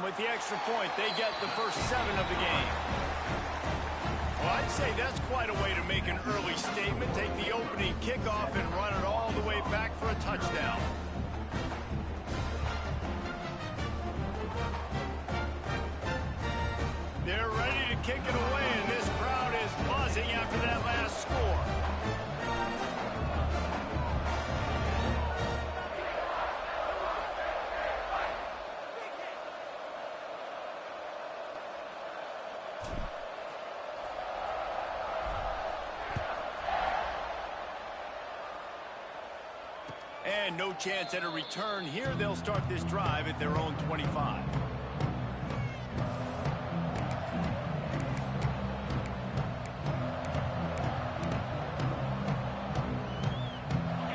with the extra point, they get the first 7 of the game. Well, I'd say that's quite a way to make an early statement. Take the opening kickoff and run it all the way back for a touchdown. They're ready to kick it away, and this crowd is buzzing after that last score. And no chance at a return here. They'll start this drive at their own 25.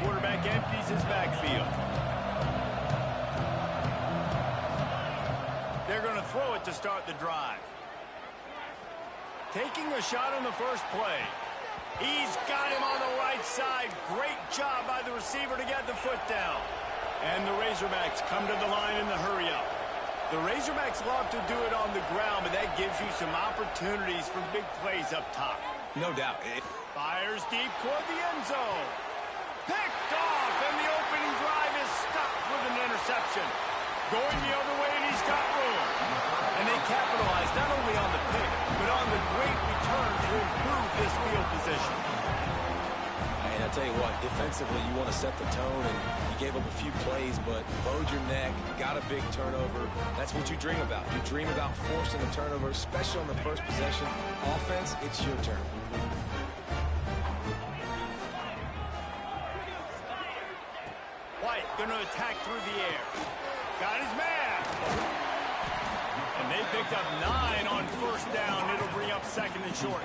Quarterback empties his backfield. They're going to throw it to start the drive. Taking a shot on the first play. He's got him on the right side. Great job by the receiver to get the foot down. And the Razorbacks come to the line in the hurry-up. The Razorbacks love to do it on the ground, but that gives you some opportunities for big plays up top. No doubt. Fires deep toward the end zone. Picked off, and the opening drive is stopped with an interception. Going the other way, and he's got room. And they capitalize not only on the pick, but on the great return to improve this field position. And I'll tell you what, defensively, you want to set the tone, and you gave up a few plays, but bowed your neck, got a big turnover. That's what you dream about. You dream about forcing a turnover, especially on the first possession. Offense, it's your turn. White going to attack through the air. Got his man. And they picked up 9 on first down. It'll bring up second and short.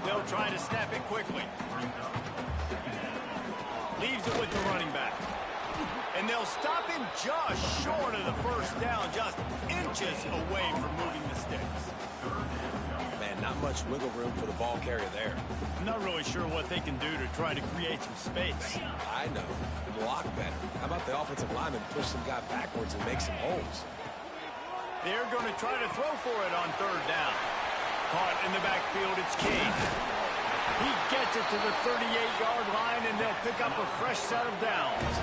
They'll try to snap it quickly. Leaves it with the running back. And they'll stop him just short of the first down, just inches away from moving the sticks. Man, not much wiggle room for the ball carrier there. I'm not really sure what they can do to try to create some space. I know. Block better. How about the offensive lineman push some guy backwards and make some holes? They're going to try to throw for it on third down. Caught in the backfield, it's King. He gets it to the 38-yard line, and they'll pick up a fresh set of downs.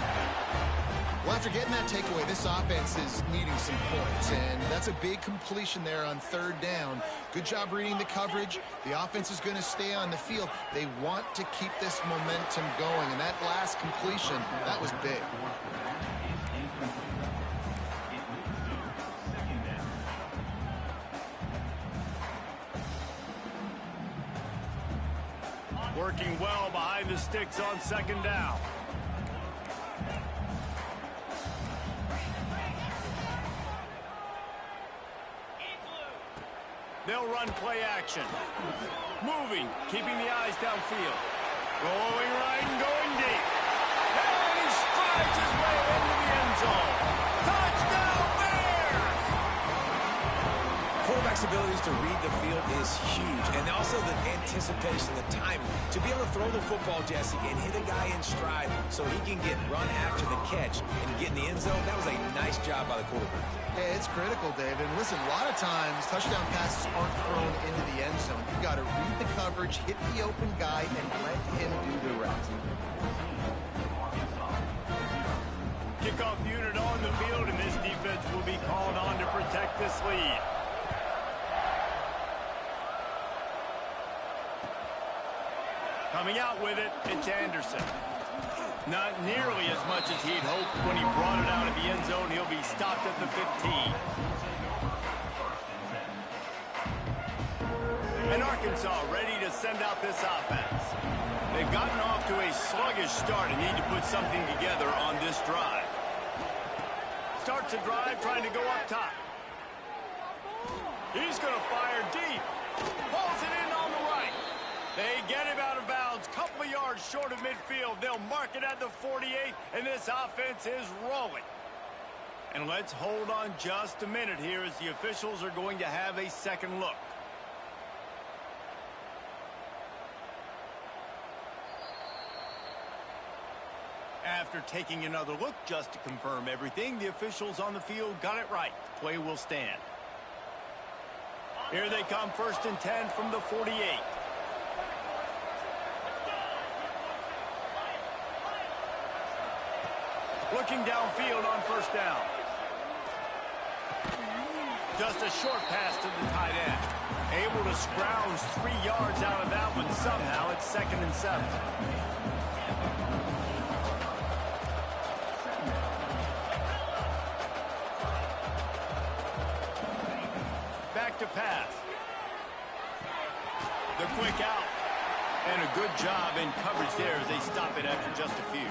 Well, after getting that takeaway, this offense is needing some points, and that's a big completion there on third down. Good job reading the coverage. The offense is going to stay on the field. They want to keep this momentum going, and that last completion, that was big. Working well behind the sticks on second down. They'll run play action. Moving, keeping the eyes downfield. Going right and going deep. And he strides his way into the end zone. Touchdown, Bears! Quarterback's abilities to read the field is huge, and also the anticipation, the timing. To be able to throw the football, Jesse, and hit a guy in stride so he can get run after the catch and get in the end zone, that was a nice job by the quarterback. Yeah, it's critical, David. And listen, a lot of times, touchdown passes aren't thrown into the end zone. You've got to read the coverage, hit the open guy, and let him do the rest. Kickoff unit on the field, and this defense will be called on to protect this lead. Coming out with it, it's Anderson. Not nearly as much as he'd hoped when he brought it out of the end zone. He'll be stopped at the 15. And Arkansas ready to send out this offense. They've gotten off to a sluggish start and need to put something together on this drive. Starts a drive trying to go up top. He's going to fire deep. Pulls it in on the right. They get him out of bounds, couple of yards short of midfield. They'll mark it at the 48, and this offense is rolling. And let's hold on just a minute here as the officials are going to have a second look. After After taking another look just to confirm everything, the officials on the field got it right. Play will stand. Here they come, 1st and 10 from the 48. Looking downfield on 1st down. Just a short pass to the tight end. Able to scrounge 3 yards out of that one somehow. It's 2nd and 7. Back to pass. The quick out. And a good job in coverage there as they stop it after just a few.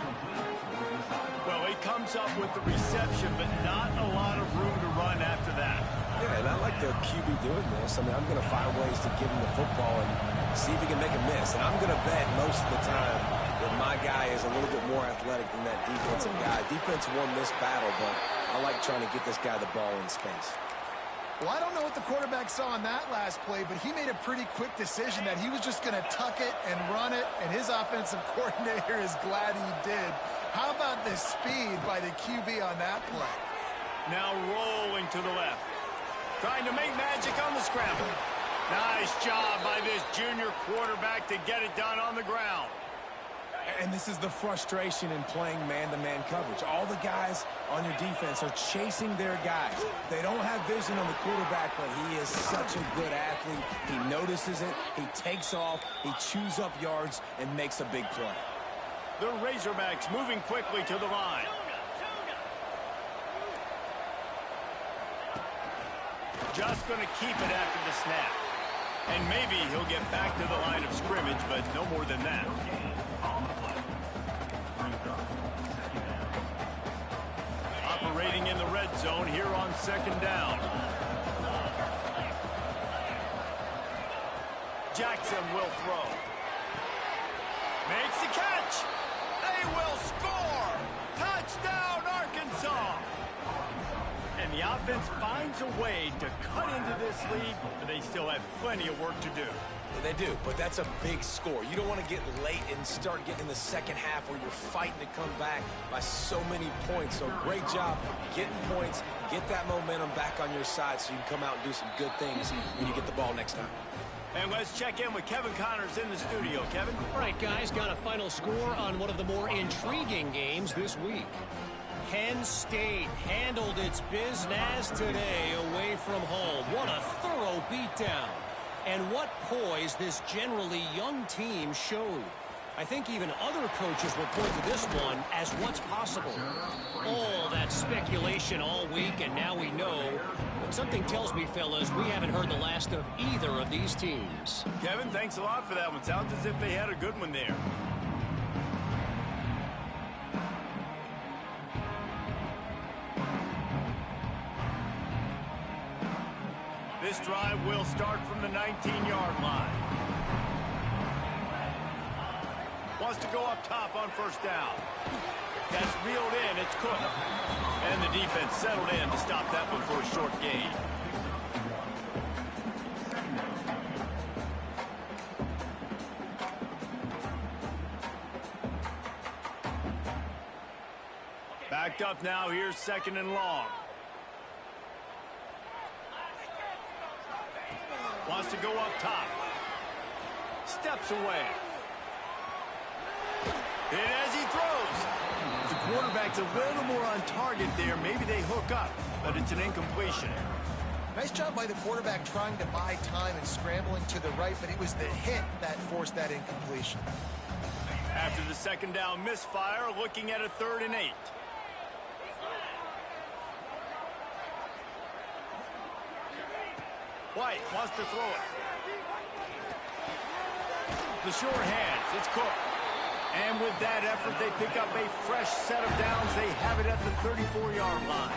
Well, he comes up with the reception, but not a lot of room to run after that. Yeah, and I like the QB doing this. I mean, I'm going to find ways to give him the football and see if he can make a miss. And I'm going to bet most of the time that my guy is a little bit more athletic than that defensive guy. Defense won this battle, but I like trying to get this guy the ball in space. Well, I don't know what the quarterback saw on that last play, but he made a pretty quick decision that he was just going to tuck it and run it, and his offensive coordinator is glad he did. How about the speed by the QB on that play? Now rolling to the left. Trying to make magic on the scramble. Nice job by this junior quarterback to get it done on the ground. And this is the frustration in playing man-to-man coverage. All the guys on your defense are chasing their guys. They don't have vision on the quarterback, but he is such a good athlete. He notices it, he takes off, he chews up yards, and makes a big play. The Razorbacks moving quickly to the line. Just going to keep it after the snap. And maybe he'll get back to the line of scrimmage, but no more than that. Operating in the red zone here on 2nd down. Jackson will throw. Makes the catch. They will score. Touchdown, Arkansas. And the offense finds a way to cut into this lead, but they still have plenty of work to do. They do, but that's a big score. You don't want to get late and start getting in the second half where you're fighting to come back by so many points. So great job getting points, get that momentum back on your side so you can come out and do some good things when you get the ball next time. And let's check in with Kevin Connors in the studio. Kevin? All right, guys, got a final score on one of the more intriguing games this week. Penn State handled its business today away from home. What a thorough beatdown. And what poise this generally young team showed. I think even other coaches will point to this one as what's possible. All that speculation all week, and now we know. But something tells me, fellas, we haven't heard the last of either of these teams. Kevin, thanks a lot for that one. Sounds as if they had a good one there. This drive will start from the 19-yard line. Wants to go up top on 1st down. That's reeled in. It's Cook. And the defense settled in to stop that one for a short gain. Backed up now. Here's 2nd and long. Wants to go up top. Steps away. And as he throws, the quarterback's a little more on target there. Maybe they hook up, but it's an incompletion. Nice job by the quarterback trying to buy time and scrambling to the right, but it was the hit that forced that incompletion. After the 2nd down misfire, looking at a 3rd and 8. White wants to throw it. The short hands, it's Cook. And with that effort, they pick up a fresh set of downs. They have it at the 34-yard line.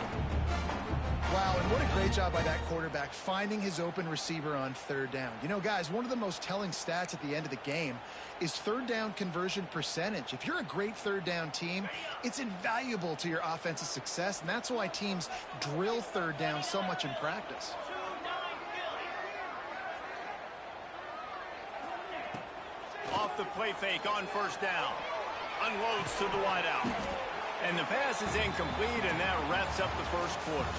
Wow, and what a great job by that quarterback finding his open receiver on 3rd down. You know, guys, one of the most telling stats at the end of the game is 3rd down conversion percentage. If you're a great 3rd down team, it's invaluable to your offensive success, and that's why teams drill 3rd down so much in practice. Off the play fake on 1st down. Unloads to the wideout. And the pass is incomplete, and that wraps up the first quarter.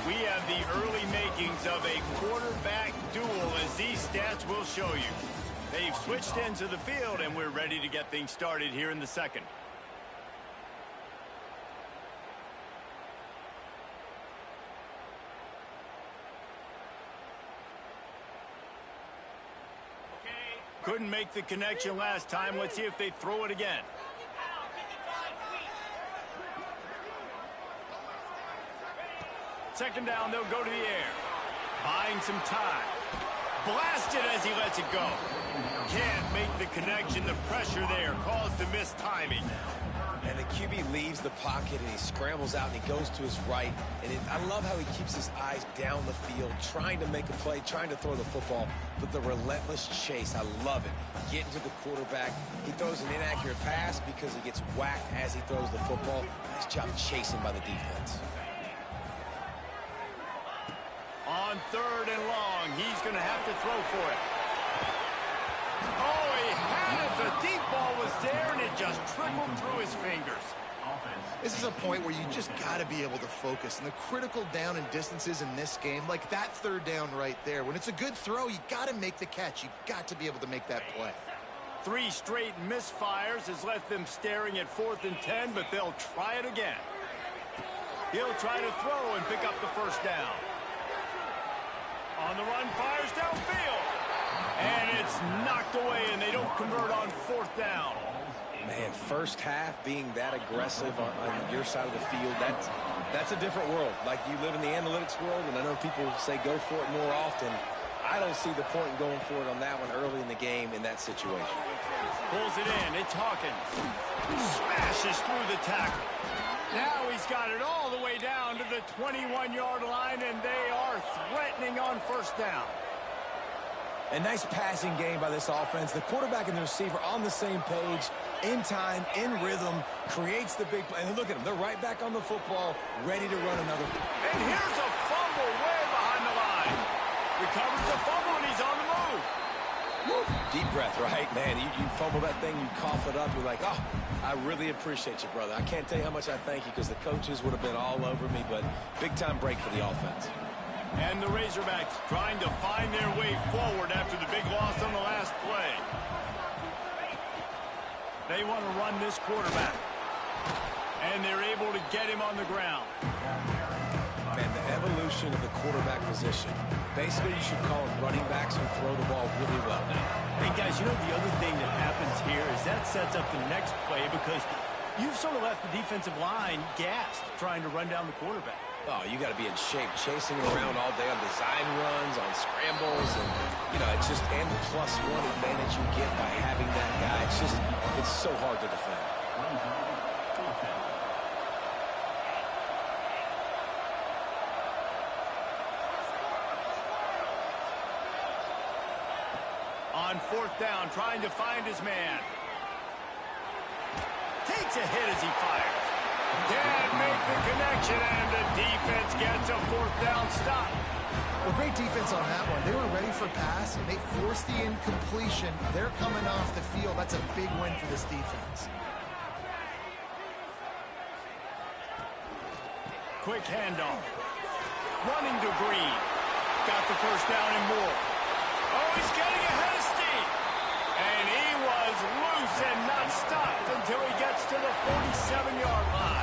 We have the early makings of a quarterback duel, as these stats will show you. They've switched into the field, and we're ready to get things started here in the second. Couldn't make the connection last time. Let's see if they throw it again. Second down, they'll go to the air. Buying some time. Blasted as he lets it go. Can't make the connection. The pressure there caused the missed timing. And the QB leaves the pocket, and he scrambles out, and he goes to his right. And I love how he keeps his eyes down the field, trying to make a play, trying to throw the football, but the relentless chase, I love it. Getting to the quarterback. He throws an inaccurate pass because he gets whacked as he throws the football. Nice job chasing by the defense. On third and long, he's going to have to throw for it. Oh, he had it. The deep ball was there, and it just trickled through his fingers. This is a point where you just got to be able to focus. And the critical down and distances in this game, like that third down right there, when it's a good throw, you got to make the catch. You've got to be able to make that play. 3 straight misfires has left them staring at 4th and 10, but they'll try it again. He'll try to throw and pick up the first down. On the run, fires downfield. And it's knocked away, and they don't convert on 4th down. Man, first half being that aggressive on your side of the field, that's a different world. Like, you live in the analytics world, and I know people say go for it more often. I don't see the point in going for it on that one early in the game in that situation. Pulls it in. It's Hawkins. Smashes through the tackle. Now he's got it all the way down to the 21-yard line, and they are threatening on first down. A nice passing game by this offense. The quarterback and the receiver on the same page, in time, in rhythm, creates the big play. And look at them. They're right back on the football, ready to run another. And here's a fumble way behind the line. Recovers the fumble, and he's on the move. Woo. Deep breath, right? Man, you fumble that thing, you cough it up. You're like, oh, I really appreciate you, brother. I can't tell you how much I thank you, because the coaches would have been all over me, but big-time break for the offense. And the Razorbacks trying to find their way forward after the big loss on the last play. They want to run this quarterback. And they're able to get him on the ground. Man, the evolution of the quarterback position. Basically, you should call them running backs who throw the ball really well now. Hey, guys, you know the other thing that happens here is that sets up the next play, because you've sort of left the defensive line gassed trying to run down the quarterback. Oh, you got to be in shape, chasing him around all day on design runs, on scrambles, and, you know, it's just, and the +1 advantage you get by having that guy. It's so hard to defend. On 4th down, trying to find his man. Takes a hit as he fires. Can't make the connection, and the defense gets a 4th down stop. Well, great defense on that one. They were ready for pass, and they forced the incompletion. They're coming off the field. That's a big win for this defense. Quick handoff. Running to Green. Got the first down and more. Oh, he's getting ahead of steam. And he was loose and not stopped until he gets to the 47-yard line.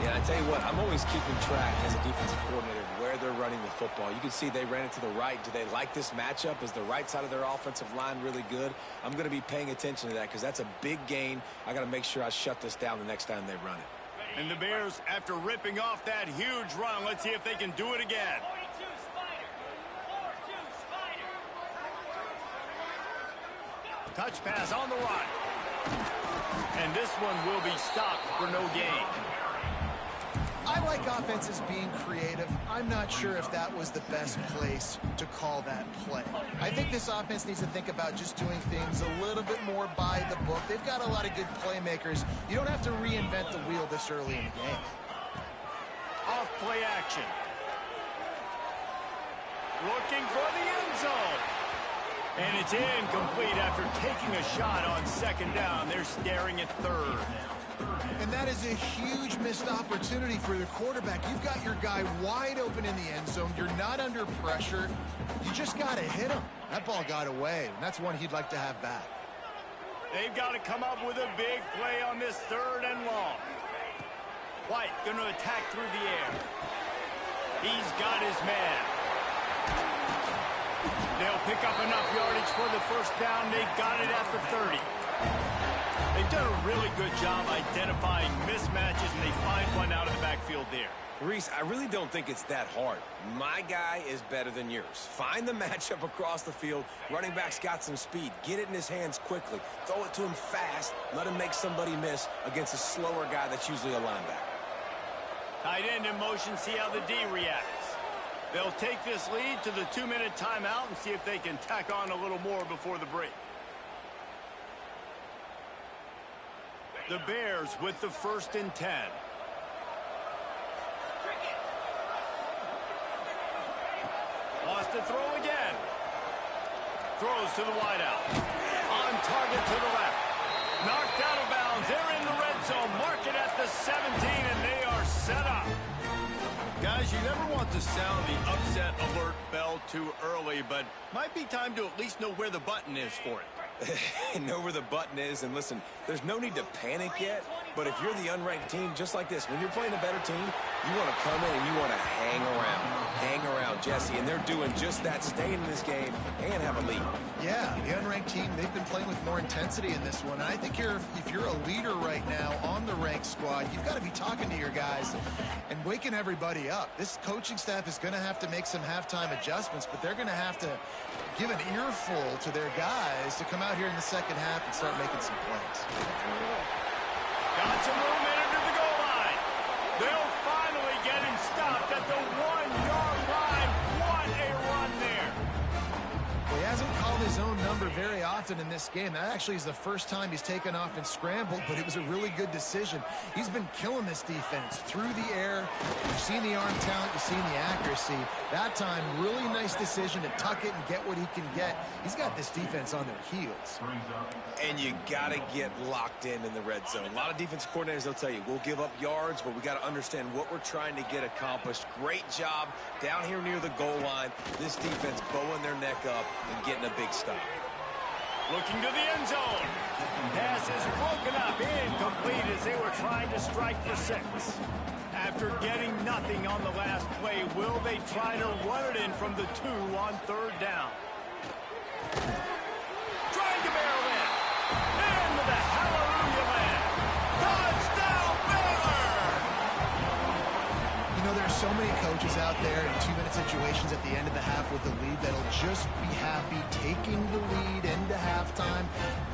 Yeah, I tell you what, I'm always keeping track as a defensive coordinator of where they're running the football. You can see they ran it to the right. Do they like this matchup? Is the right side of their offensive line really good? I'm going to be paying attention to that, because that's a big gain. I got to make sure I shut this down the next time they run it. And the Bears, after ripping off that huge run, let's see if they can do it again. Touch pass on the run. And this one will be stopped for no gain. I like offenses being creative. I'm not sure if that was the best place to call that play. I think this offense needs to think about just doing things a little bit more by the book. They've got a lot of good playmakers. You don't have to reinvent the wheel this early in the game. Off play action. Looking for the end zone. And it's incomplete after taking a shot on 2nd down. They're staring at 3rd. And that is a huge missed opportunity for the quarterback. You've got your guy wide open in the end zone. You're not under pressure. You just got to hit him. That ball got away, and that's one he'd like to have back. They've got to come up with a big play on this 3rd and long. White going to attack through the air. He's got his man. They'll pick up enough yardage for the first down. They got it at the 30. They've done a really good job identifying mismatches, and they find one out of the backfield there. Reese, I really don't think it's that hard. My guy is better than yours. Find the matchup across the field. Running back's got some speed. Get it in his hands quickly. Throw it to him fast. Let him make somebody miss against a slower guy that's usually a linebacker. Tight end in motion, see how the D reacts. They'll take this lead to the 2-minute timeout and see if they can tack on a little more before the break. The Bears with the 1st and 10. Lost to throw again. Throws to the wideout. On target to the left. Knocked out of bounds. They're in the red zone. Mark it at the 17, and they are set up. Guys, you never want to sound the upset alert bell too early, but might be time to at least know where the button is for it. Know where the button is, and listen, there's no need to panic yet, but if you're the unranked team, just like this, when you're playing a better team, you want to come in and you want to hang around, Jesse, and they're doing just that, staying in this game and have a lead. Yeah, the unranked team, they've been playing with more intensity in this one. And I think if you're a leader right now on the ranked squad, you've got to be talking to your guys and waking everybody up. This coaching staff is going to have to make some halftime adjustments, but they're going to have to give an earful to their guys to come out here in the second half and start making some plays. Got some room in under the goal line. They'll finally get him stopped at the 1-yard line. What a run there. Well, he hasn't called his own number very often in this game. That actually is the first time he's taken off and scrambled, but it was a really good decision. He's been killing this defense through the air. You've seen the arm talent, you've seen the accuracy. That time, really nice decision to tuck it and get what he can get. He's got this defense on their heels. And you got to get locked in the red zone. A lot of defense coordinators, they'll tell you, we'll give up yards, but we got to understand what we're trying to get accomplished. Great job down here near the goal line. This defense bowing their neck up and getting a big stop. Looking to the end zone. Pass is broken up, incomplete as they were trying to strike for 6. After getting nothing on the last play, will they try to run it in from the 2 on 3rd down? Trying to barrel in. Into the hallelujah land. Touchdown, Baylor! You know, there's so many coaches out there in 2-minute situations at the end of the half with the lead that'll just be happy taking the lead into halftime.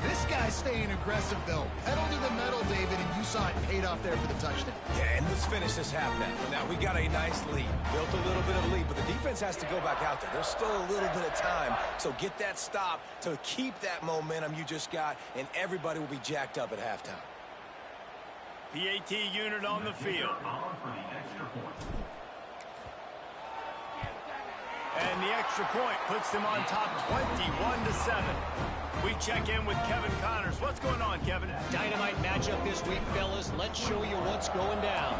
This guy's staying aggressive, though. Pedal to the metal, David, and you saw it paid off there for the touchdown. Yeah, and let's finish this half now. Now, we got a nice lead. Built a little bit of lead, but the defense has to go back out there. There's still a little bit of time, so get that stop to keep that momentum you just got, and everybody will be jacked up at halftime. PAT unit on the field. And the extra point puts them on top 21-7. We check in with Kevin Connors. What's going on, Kevin? Dynamite matchup this week, fellas. Let's show you what's going down.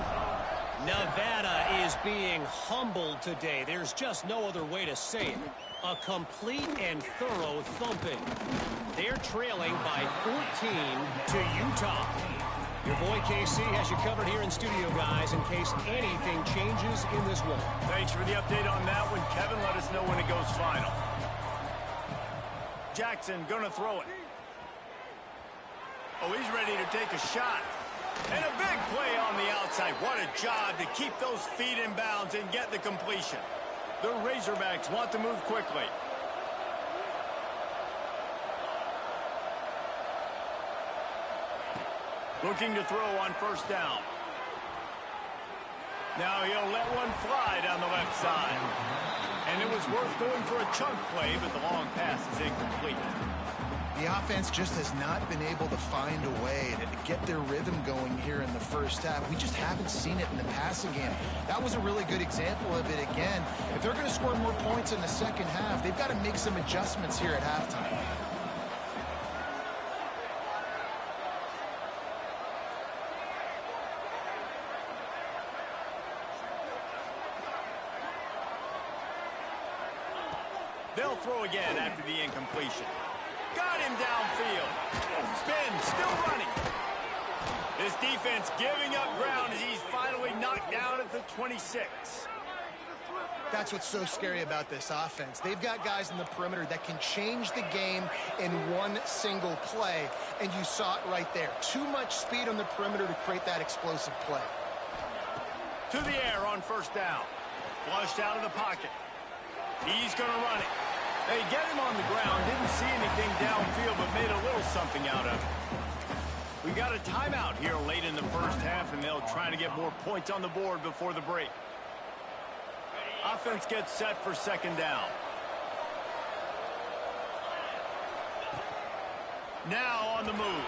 Nevada is being humbled today. There's just no other way to say it. A complete and thorough thumping. They're trailing by 14 to Utah. Your boy KC has you covered here in studio, guys, in case anything changes in this one. Thanks for the update on that one, Kevin. Let us know when it goes final. Jackson gonna throw it. Oh, he's ready to take a shot. And a big play on the outside. What a job to keep those feet in bounds and get the completion. The Razorbacks want to move quickly. Looking to throw on 1st down. Now he'll let one fly down the left side. And it was worth going for a chunk play, but the long pass is incomplete. The offense just has not been able to find a way to get their rhythm going here in the first half. We just haven't seen it in the passing game. That was a really good example of it again. If they're going to score more points in the second half, they've got to make some adjustments here at halftime. They'll throw again after the incompletion. Got him downfield. Spin, still running. This defense giving up ground as he's finally knocked down at the 26. That's what's so scary about this offense. They've got guys in the perimeter that can change the game in one single play, and you saw it right there. Too much speed on the perimeter to create that explosive play. To the air on first down. Flushed out of the pocket. He's going to run it. They get him on the ground. Didn't see anything downfield, but made a little something out of it. We got a timeout here late in the first half, and they'll try to get more points on the board before the break. Offense gets set for second down. Now on the move.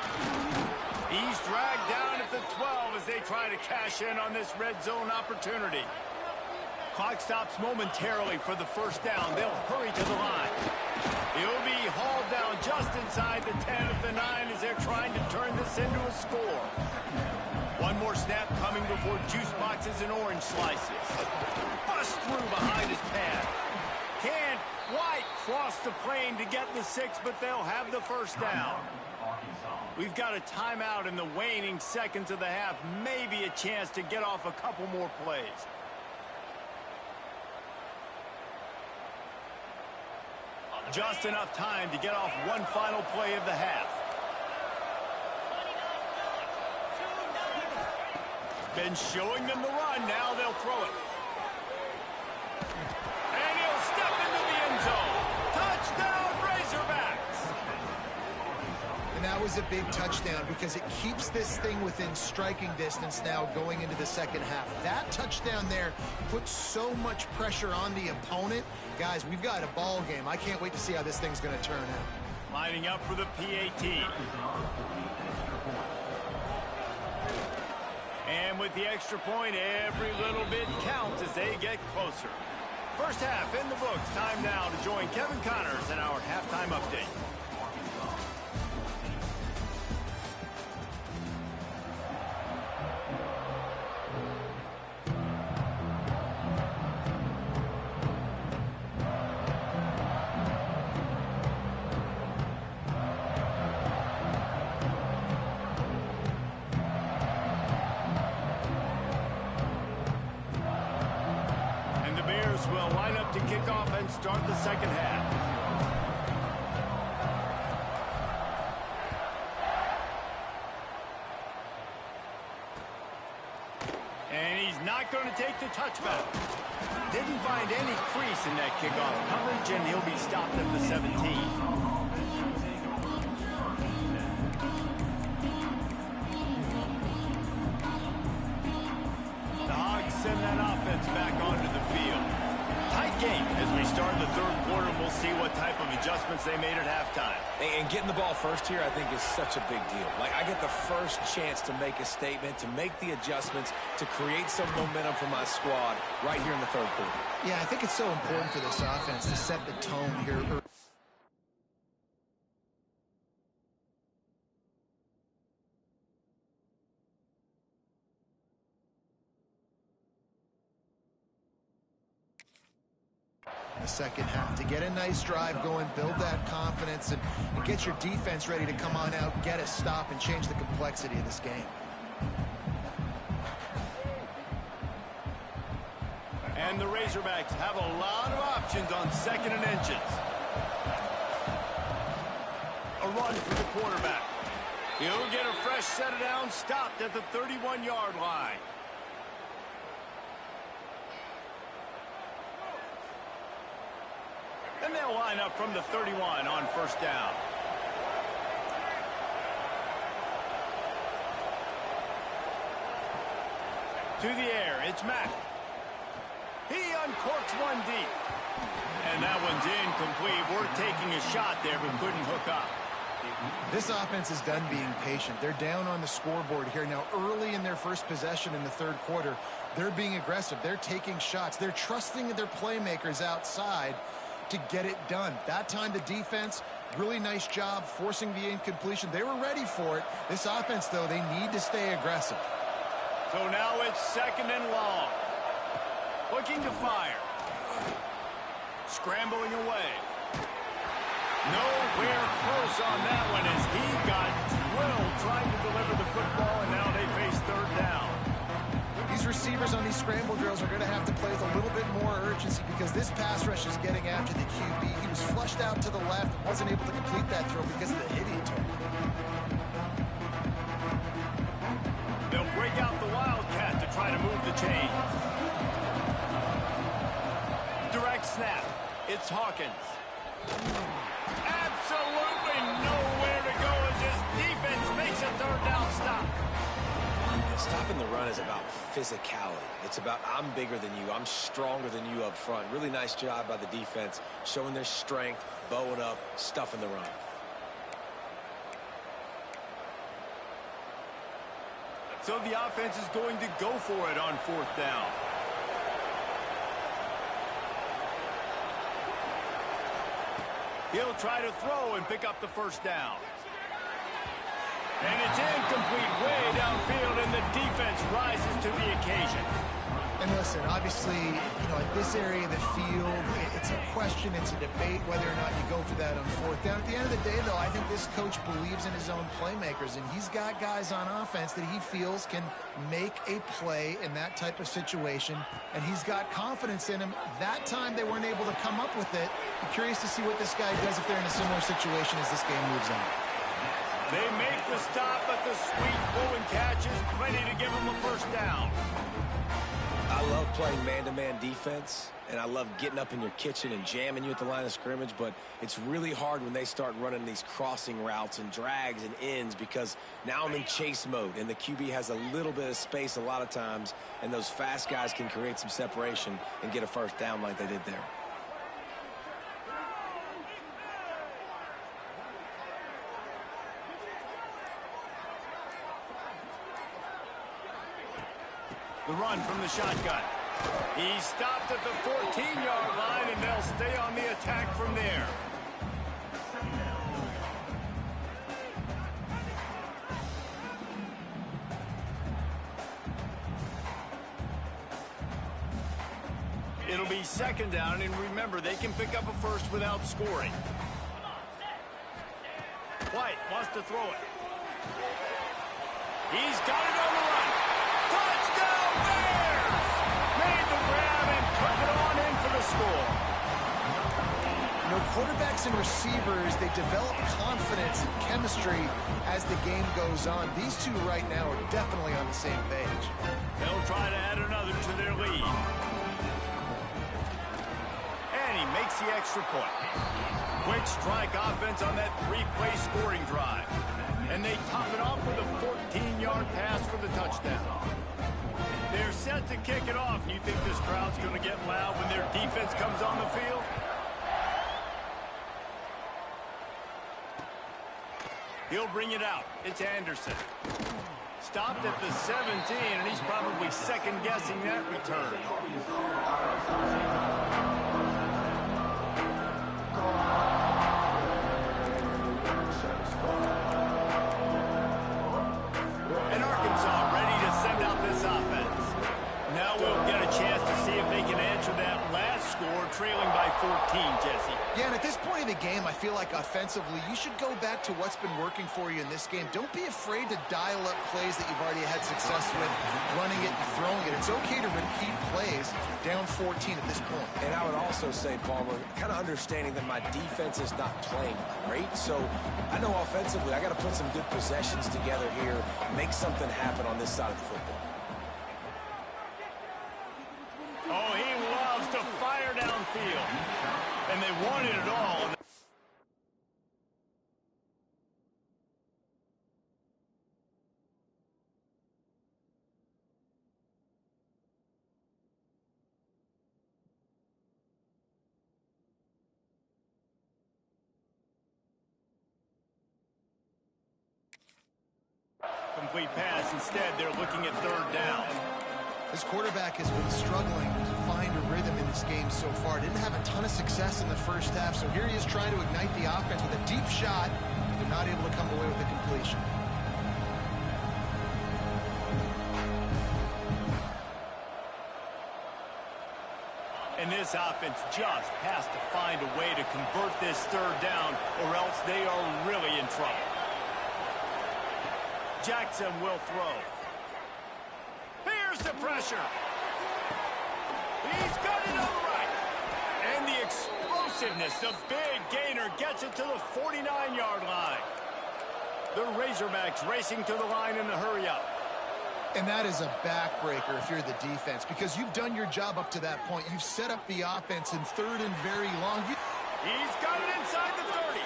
He's dragged down at the 12 as they try to cash in on this red zone opportunity. Clock stops momentarily for the first down. They'll hurry to the line. He'll be hauled down just inside the 10 at the 9 as they're trying to turn this into a score. One more snap coming before juice boxes and orange slices. Bust through behind his pad. Can't quite cross the plane to get the 6, but they'll have the first down. We've got a timeout in the waning seconds of the half. Maybe a chance to get off a couple more plays. Just enough time to get off one final play of the half. Been showing them the run. Now they'll throw it. And he'll step into the end zone. Touchdown, Razorbacks! And that was a big touchdown because it keeps this thing within striking distance now going into the second half. That touchdown there puts so much pressure on the opponent. Guys, we've got a ball game. I can't wait to see how this thing's going to turn out. Lining up for the PAT. And with the extra point, every little bit counts as they get closer. First half in the books. Time now to join Kevin Connors in our halftime update. Will line up to kick off and start the second half. And he's not going to take the touchback. Didn't find any crease in that kickoff coverage, and he'll be stopped at the 17. Send that offense back onto the field. Tight game as we start the third quarter. We'll see what type of adjustments they made at halftime. And getting the ball first here, I think, is such a big deal. Like, I get the first chance to make a statement, to make the adjustments, to create some momentum for my squad right here in the third quarter. Yeah, I think it's so important for this offense to set the tone here. The second half to get a nice drive going, build that confidence, and get your defense ready to come on out, get a stop, and change the complexity of this game. And the Razorbacks have a lot of options on second and inches. A run for the quarterback. He'll get a fresh set of downs, stopped at the 31-yard line. And they'll line up from the 31 on first down. To the air, it's Mack. He uncorks one deep. And that one's incomplete. We're taking a shot there, but couldn't hook up. This offense is done being patient. They're down on the scoreboard here. Now, early in their first possession in the third quarter, they're being aggressive. They're taking shots. They're trusting their playmakers outside to get it done. That time the defense, really nice job forcing the incompletion. They were ready for it. This offense, though, they need to stay aggressive. So now it's second and long. Looking to fire. Scrambling away. Nowhere close on that one as he got drilled trying to deliver the football, and now they face third down. These receivers on these scramble drills are going to have to play with a little bit more urgency because this pass rush is getting after the QB. He was flushed out to the left and wasn't able to complete that throw because of the hit he took. They'll break out the Wildcat to try to move the chains. Direct snap. It's Hawkins. Absolutely nowhere to go as his defense makes a third down stop. Stopping the run is about physicality. It's about I'm bigger than you. I'm stronger than you up front. Really nice job by the defense, showing their strength, bowing up, stuffing the run. So the offense is going to go for it on fourth down. He'll try to throw and pick up the first down. And it's incomplete way downfield, and the defense rises to the occasion. And listen, obviously, at this area of the field, it's a question, it's a debate whether or not you go for that on fourth down. At the end of the day, though, I think this coach believes in his own playmakers, and he's got guys on offense that he feels can make a play in that type of situation, and he's got confidence in him. That time, they weren't able to come up with it. I'm curious to see what this guy does if they're in a similar situation as this game moves on. They make the stop, but the sweet throw and catch is plenty to give them a first down. I love playing man-to-man defense, and I love getting up in your kitchen and jamming you at the line of scrimmage, but it's really hard when they start running these crossing routes and drags and ends because now I'm in chase mode, and the QB has a little bit of space a lot of times, and those fast guys can create some separation and get a first down like they did there. The run from the shotgun. He stopped at the 14-yard line, and they'll stay on the attack from there. It'll be second down, and remember, they can pick up a first without scoring. White wants to throw it. He's got it on the run. Touchdown Bears! Made the grab and took it on in for the score. Quarterbacks and receivers, they develop confidence and chemistry as the game goes on. These two right now are definitely on the same page. They'll try to add another to their lead. And he makes the extra point. Quick strike offense on that three-play scoring drive. And they top it off with a 14-yard pass for the touchdown. They're set to kick it off. You think this crowd's going to get loud when their defense comes on the field? He'll bring it out. It's Anderson. Stopped at the 17, and he's probably second-guessing that return. And Arkansas ready to send out this offense. Now we'll get a chance to see if they can answer that last score, trailing by 14, Jesse. Yeah, and at this point in the game, I feel like offensively, you should go back to what's been working for you in this game. Don't be afraid to dial up plays that you've already had success with, running it and throwing it. It's okay to repeat plays down 14 at this point. And I would also say, Palmer, kind of understanding that my defense is not playing great. So I know offensively, I got to put some good possessions together here, make something happen on this side of the football. Oh, he loves to fire downfield. And they wanted it all. Complete pass. Instead, they're looking at third down. This quarterback has been struggling to find a rhythm in this game so far. Didn't have a ton of success in the first half, so here he is trying to ignite the offense with a deep shot. They're not able to come away with a completion. And this offense just has to find a way to convert this third down, or else they are really in trouble. Jackson will throw. Here's the pressure. He's got it on the right. And the explosiveness, the big gainer, gets it to the 49-yard line. The Razorbacks racing to the line in the hurry-up. And that is a backbreaker if you're the defense, because you've done your job up to that point. You've set up the offense in third and very long. He's got it inside the 30.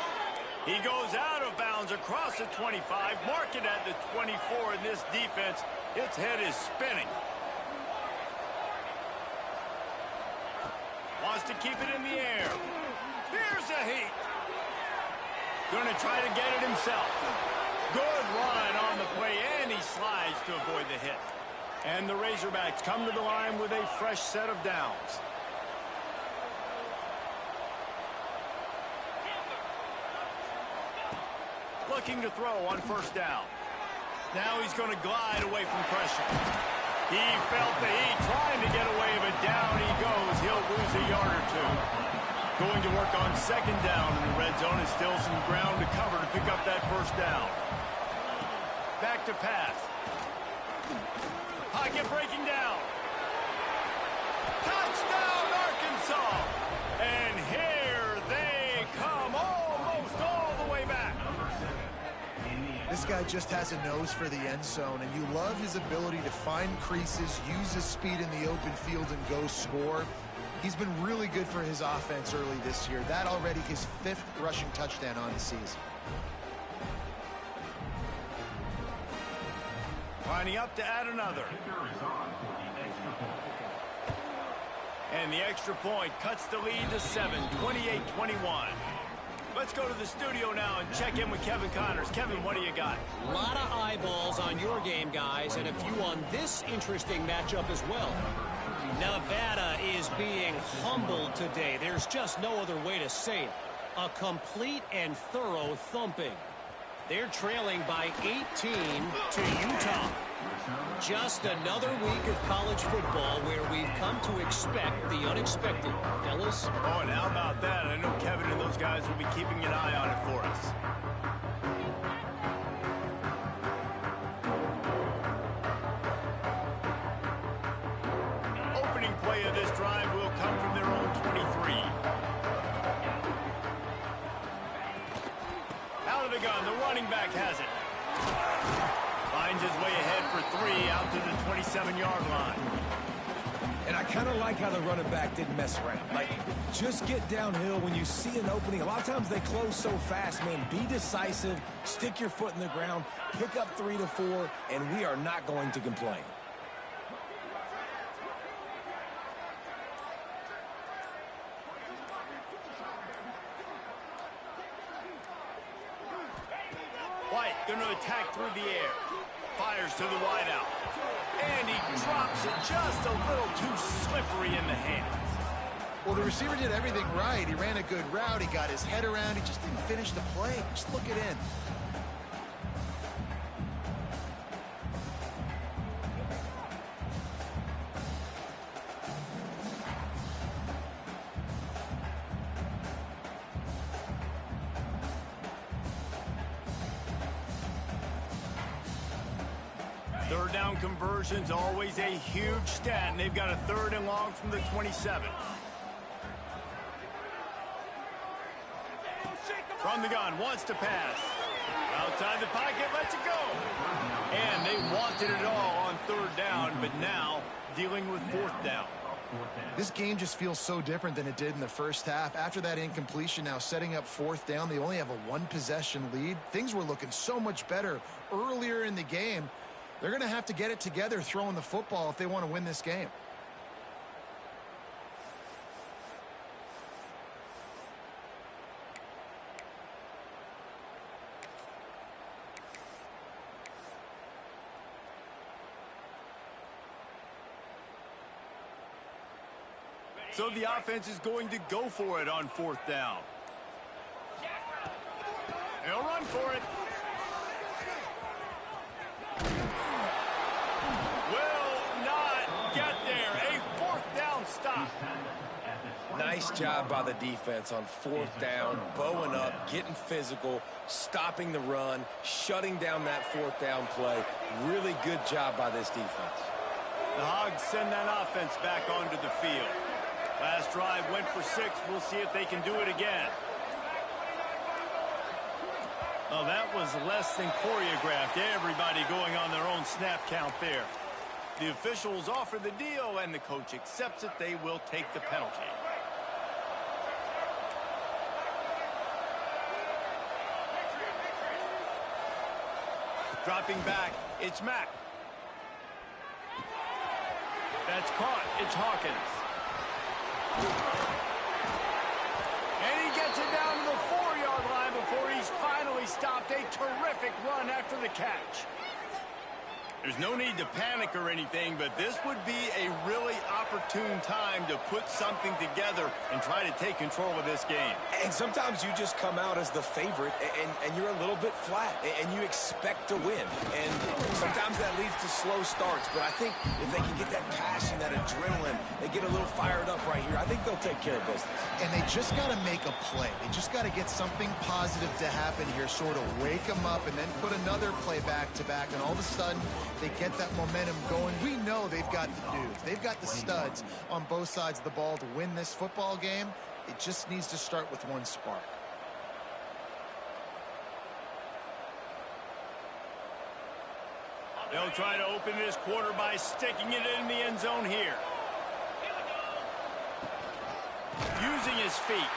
He goes out of bounds across the 25, mark it at the 24, and this defense, its head is spinning. Wants to keep it in the air. Here's a heat. Going to try to get it himself. Good run on the play, and he slides to avoid the hit. And the Razorbacks come to the line with a fresh set of downs. Looking to throw on first down. Now he's going to glide away from pressure. He felt the heat, trying to get away, but down he goes. He'll lose a yard or two. Going to work on second down in the red zone, and still some ground to cover to pick up that first down. Back to pass. Pocket breaking down. Touchdown, Arkansas! And here they come, almost all the way back. This guy just has a nose for the end zone, and you love his ability to find creases, use his speed in the open field, and go score. He's been really good for his offense early this year. That already his 5th rushing touchdown on the season. Lining up to add another. And the extra point cuts the lead to 7, 28-21. Let's go to the studio now and check in with Kevin Connors. Kevin, what do you got? A lot of eyeballs on your game, guys, and a few on this interesting matchup as well. Nevada is being humbled today. There's just no other way to say it. A complete and thorough thumping. They're trailing by 18 to Utah. Just another week of college football where we've come to expect the unexpected. Fellas? Oh, and how about that? I know Kevin and those guys will be keeping an eye on it for us. Opening play of this drive will come from their own 23. Out of the gun, the running back has it. Finds his way ahead for 3 out to the 27-yard line. And I kind of like how the running back didn't mess around. Like, just get downhill when you see an opening. A lot of times they close so fast, man. Be decisive, stick your foot in the ground, pick up 3 to 4, and we are not going to complain. White going to attack through the air. Fires to the wideout. And he drops it just a little too slippery in the hands. Well, the receiver did everything right. He ran a good route. He got his head around. He just didn't finish the play. Just look it in. Third down conversion's always a huge stat, and they've got a 3rd and long from the 27. From the gun, wants to pass. Outside the pocket, lets it go. And they wanted it all on 3rd down, but now dealing with 4th down. This game just feels so different than it did in the first half. After that incompletion, now setting up 4th down, they only have a 1-possession lead. Things were looking so much better earlier in the game. They're going to have to get it together throwing the football if they want to win this game. So the offense is going to go for it on 4th down. They'll run for it. Will not get there. A 4th down stop. Nice job by the defense on fourth down, bowing up, getting physical, stopping the run, shutting down that fourth down play. Really good job by this defense. The Hogs send that offense back onto the field. Last drive went for 6. We'll see if they can do it again. Oh, that was less than choreographed. Everybody going on their own snap count there. The officials offer the deal, and the coach accepts it. They will take the penalty. Dropping back, it's Mack. That's caught. It's Hawkins. And he gets it down to the 4-yard line before he's finally stopped. A terrific run after the catch. There's no need to panic or anything, but this would be a really opportune time to put something together and try to take control of this game. And sometimes you just come out as the favorite, and you're a little bit flat, and you expect to win. And sometimes that leads to slow starts, but I think if they can get that passion, that adrenaline, they get a little fired up right here, I think they'll take care of business. And they just got to make a play. They just got to get something positive to happen here, sort of wake them up, and then put another play back-to-back, and all of a sudden, they get that momentum going. We know they've got the dudes. They've got the studs on both sides of the ball to win this football game. It just needs to start with one spark. They'll try to open this quarter by sticking it in the end zone here. Using his feet.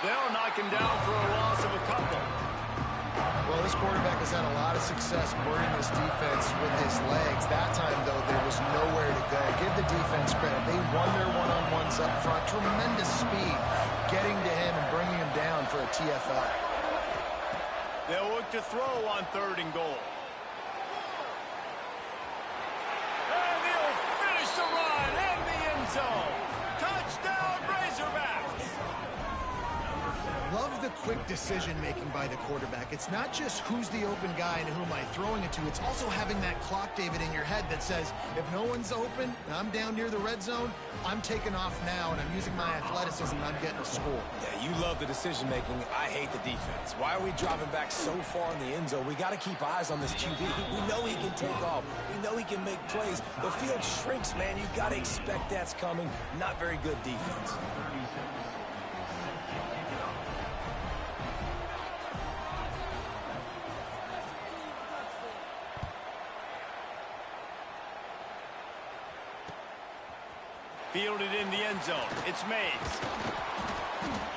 They'll knock him down for a loss of a couple. Well, this quarterback has had a lot of success burning this defense with his legs. That time, though, there was nowhere to go. Give the defense credit. They won their one-on-ones up front. Tremendous speed getting to him and bringing him down for a TFL. They'll look to throw on 3rd and goal. And they'll finish the run in the end zone. Touchdown, Razorbacks! Love the quick decision-making by the quarterback. It's not just who's the open guy and who am I throwing it to. It's also having that clock, David, in your head that says, if no one's open and I'm down near the red zone, I'm taking off now and I'm using my athleticism and I'm getting a score. Yeah, you love the decision-making. I hate the defense. Why are we dropping back so far in the end zone? We got to keep eyes on this QB. We know he can take off. We know he can make plays. The field shrinks, man. You got to expect that's coming. Not very good defense. Fielded in the end zone. It's Mays.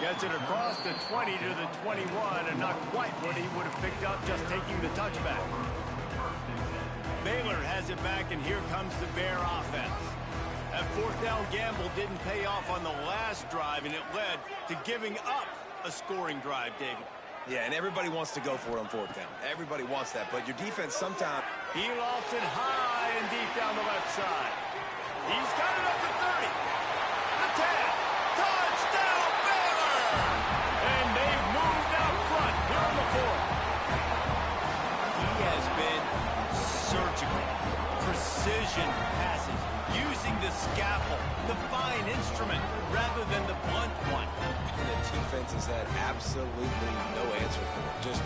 Gets it across the 20 to the 21, and not quite what he would have picked up just taking the touchback. Baylor has it back, and here comes the Bear offense. That 4th down gamble didn't pay off on the last drive, and it led to giving up a scoring drive, David. Yeah, and everybody wants to go for it on 4th down. Everybody wants that, but your defense sometimes... He lost it high and deep down the left side. He's got it up to 30. The 10. Touchdown, Baylor! And they've moved out front here in the 4th. He has been surgical. Precision passes. Using the scalpel, the fine instrument, rather than the blunt one. And the defense has had absolutely no answer for it. Just,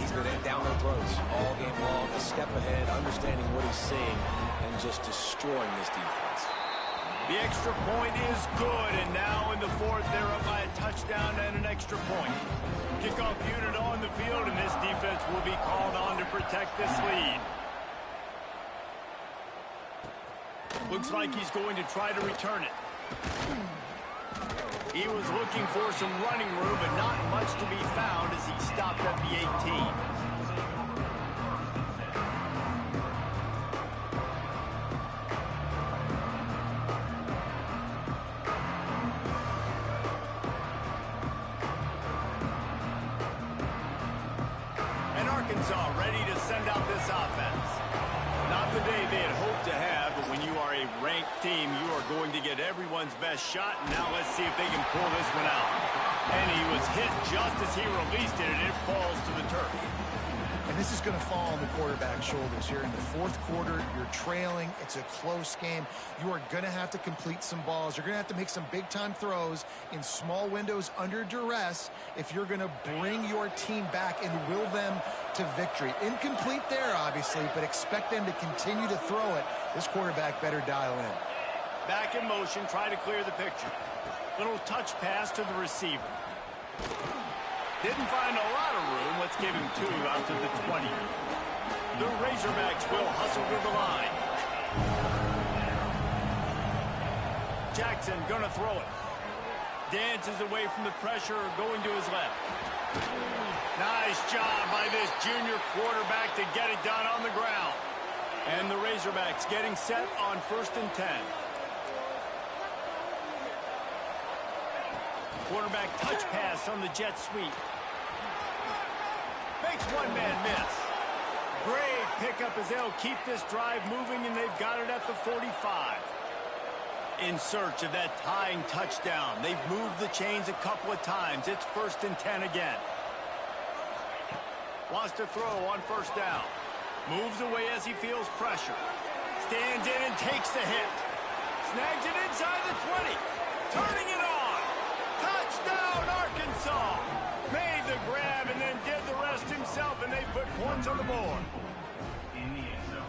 he's been down their throats all game long, a step ahead, understanding what he's seeing, and just destroying this defense. The extra point is good, and now in the 4th, they're up by a touchdown and an extra point. Kickoff unit on the field, and this defense will be called on to protect this lead. Looks like he's going to try to return it. He was looking for some running room, but not much to be found as he stopped at the 18. And Arkansas ready to send out this offense. Not the day they had hoped to have, but when you are a ranked team, you are going to get everyone's best shot. And now let's see if they can pull this one out. And he was hit just as he released it, and it falls to the turf. And And this is going to fall on the quarterback's shoulders here in the fourth quarter. You're trailing. It's a close game. You are going to have to complete some balls. You're going to have to make some big-time throws in small windows under duress if you're going to bring your team back and will them to victory. Incomplete there, obviously, but expect them to continue to throw it. This quarterback better dial in. Back in motion, try to clear the picture. Little touch pass to the receiver. Didn't find a lot of room. Let's give him 2 out to the 20. The Razorbacks will hustle to the line. Jackson gonna throw it. Dances away from the pressure, going to his left. Nice job by this junior quarterback to get it done on the ground. And the Razorbacks getting set on 1st and 10. Quarterback touch pass on the jet sweep. Makes one man miss. Great pickup as they'll keep this drive moving, and they've got it at the 45. In search of that tying touchdown. They've moved the chains a couple of times. It's 1st and 10 again. Wants to throw on 1st down. Moves away as he feels pressure. Stands in and takes the hit. Snags it inside the 20. Turning it on. Touchdown, Arkansas. Made the grab and then did the rest himself, and they put points on the board.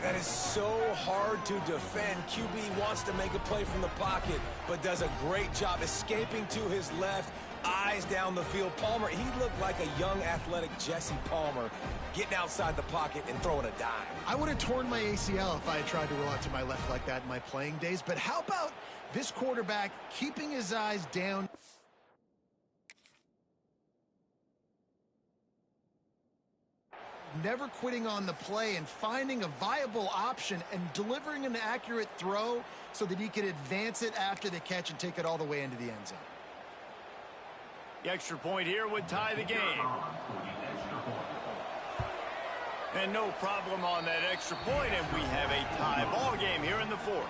That is so hard to defend. QB wants to make a play from the pocket, but does a great job escaping to his left, eyes down the field. Palmer, he looked like a young, athletic Jesse Palmer, getting outside the pocket and throwing a dime. I would have torn my ACL if I had tried to roll out to my left like that in my playing days, but how about this quarterback keeping his eyes down? Never quitting on the play and finding a viable option and delivering an accurate throw so that he could advance it after the catch and take it all the way into the end zone. The extra point here would tie the game. And no problem on that extra point, and we have a tie ball game here in the 4th.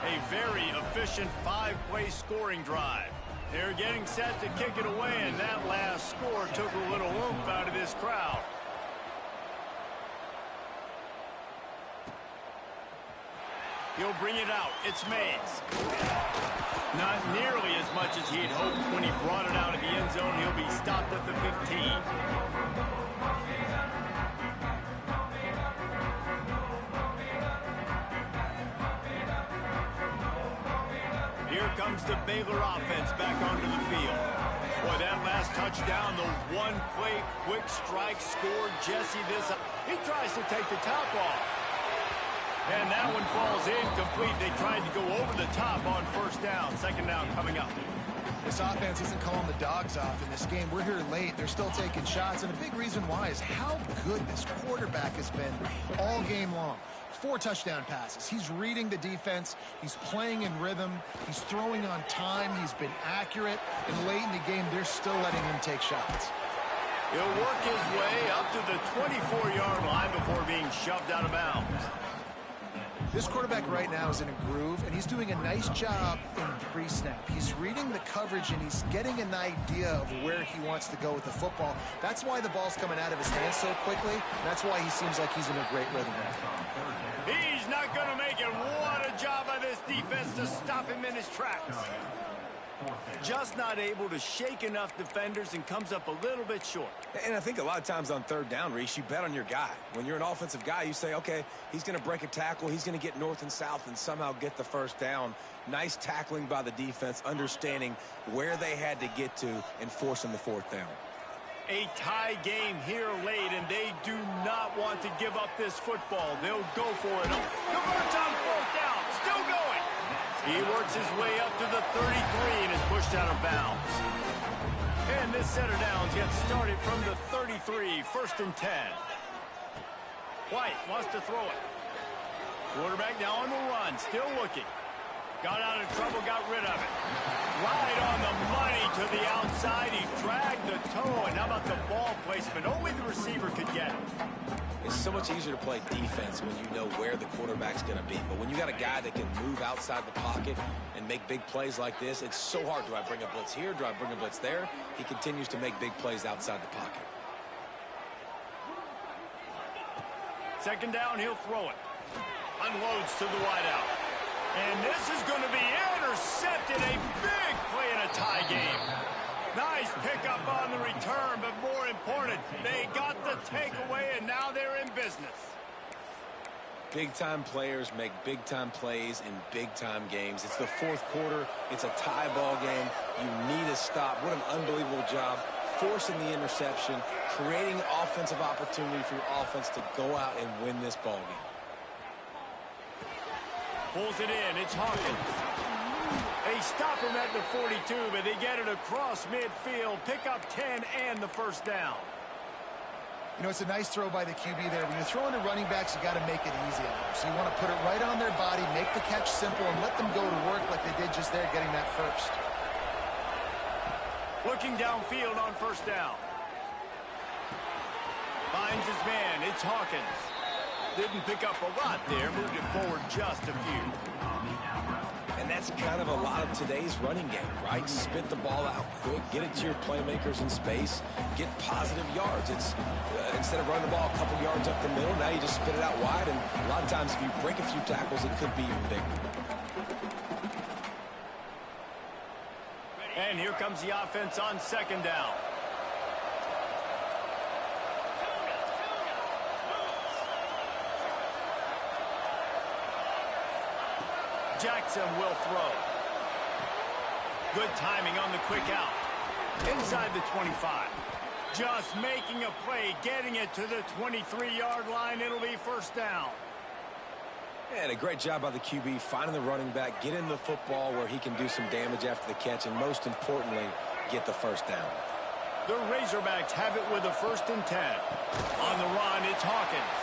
A very efficient 5-play scoring drive. They're getting set to kick it away, and that last score took a little oomph out of this crowd. He'll bring it out. It's Mays. Not nearly as much as he'd hoped when he brought it out of the end zone. He'll be stopped at the 15. Here comes the Baylor offense back onto the field. Boy, that last touchdown, the one-play quick strike scored Jesse this. He tries to take the top off. And that one falls incomplete. They tried to go over the top on 1st down. 2nd down coming up. This offense isn't calling the dogs off in this game. We're here late. They're still taking shots. And a big reason why is how good this quarterback has been all game long. 4 touchdown passes. He's reading the defense. He's playing in rhythm. He's throwing on time. He's been accurate. And late in the game, they're still letting him take shots. He'll work his way up to the 24-yard line before being shoved out of bounds. This quarterback right now is in a groove, and he's doing a nice job in pre-snap. He's reading the coverage, and he's getting an idea of where he wants to go with the football. That's why the ball's coming out of his hands so quickly. That's why he seems like he's in a great rhythm right now. He's not going to make it. What a job by this defense to stop him in his tracks. Just not able to shake enough defenders and comes up a little bit short. And I think a lot of times on 3rd down, Reese, you bet on your guy. When you're an offensive guy, you say, okay, he's going to break a tackle. He's going to get north and south and somehow get the 1st down. Nice tackling by the defense, understanding where they had to get to and forcing the 4th down. A tie game here late, and they do not want to give up this football. They'll go for it. Converts on 4th down. Still going. He works his way up to the 33 and is pushed out of bounds. And this set of downs gets started from the 33, 1st and 10. White wants to throw it. Quarterback now on the run, still looking. Got out of trouble, got rid of it. Right on the money to the outside. He dragged the toe, and how about the ball placement? Only the receiver could get it. It's so much easier to play defense when you know where the quarterback's going to be. But when you got a guy that can move outside the pocket and make big plays like this, it's so hard. Do I bring a blitz here? Do I bring a blitz there? He continues to make big plays outside the pocket. Second down, he'll throw it. Unloads to the wideout. And this is going to be intercepted. A big play in a tie game. Nice pickup on the return, but more important, they got the takeaway, and now they're in business. Big-time players make big-time plays in big-time games. It's the fourth quarter. It's a tie ball game. You need a stop. What an unbelievable job forcing the interception, creating offensive opportunity for your offense to go out and win this ball game. Pulls it in. It's Hawkins. They stop him at the 42, but they get it across midfield. Pick up 10 and the first down. You know, it's a nice throw by the QB there. When you're throwing to running backs, you got to make it easy on them. So you want to put it right on their body, make the catch simple, and let them go to work like they did just there, getting that first. Looking downfield on first down. Finds his man. It's Hawkins. Didn't pick up a lot there. Moved it forward just a few. And that's kind of a lot of today's running game, right? Spit the ball out quick, get it to your playmakers in space, get positive yards. It's instead of running the ball a couple yards up the middle, now you just spit it out wide, and a lot of times if you break a few tackles, it could be even bigger. And here comes the offense on second down. Jackson will throw. Good timing on the quick out. Inside the 25. Just making a play, getting it to the 23-yard line. It'll be first down. And a great job by the QB finding the running back, getting the football where he can do some damage after the catch, and most importantly, get the first down. The Razorbacks have it with a 1st and 10. On the run, it's Hawkins.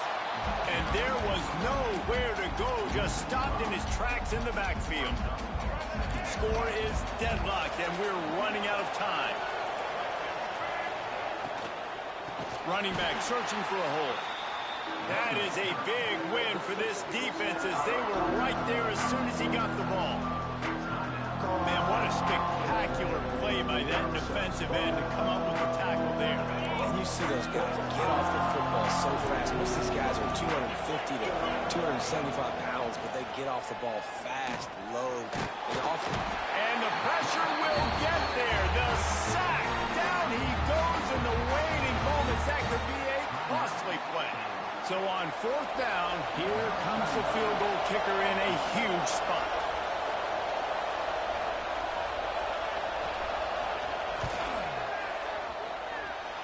And there was nowhere to go, just stopped in his tracks in the backfield. Score is deadlocked, and we're running out of time. Running back searching for a hole. That is a big win for this defense, as they were right there as soon as he got the ball. Man, what a spectacular play by that defensive end to come up with a tackle there. And you see those guys get off the football so fast. Most of these guys are 250 to 275 pounds, but they get off the ball fast, low, and often. And the pressure will get there. The sack. Down he goes in the waiting moments. That could be a costly play. So on 4th down, here comes the field goal kicker in a huge spot.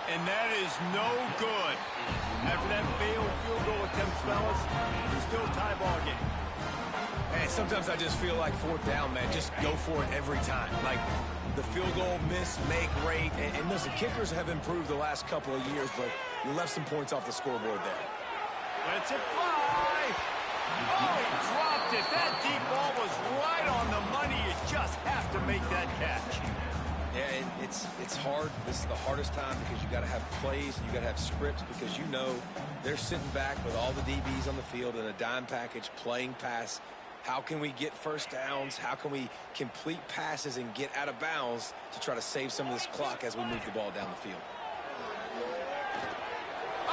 And that is no good. After that failed field goal attempt, fellas, it's still a tie ball game. Hey, sometimes I just feel like 4th down, man. Just go for it every time. Like the field goal miss, make rate. And listen, kickers have improved the last couple of years, but you left some points off the scoreboard there. Lets it fly. Oh, he dropped it. That deep ball was right on the money. You just have to make that catch. Yeah, it's hard. This is the hardest time because you got to have plays, you got to have scripts, because you know they're sitting back with all the DBs on the field in a dime package playing pass. How can we get first downs? How can we complete passes and get out of bounds to try to save some of this clock as we move the ball down the field?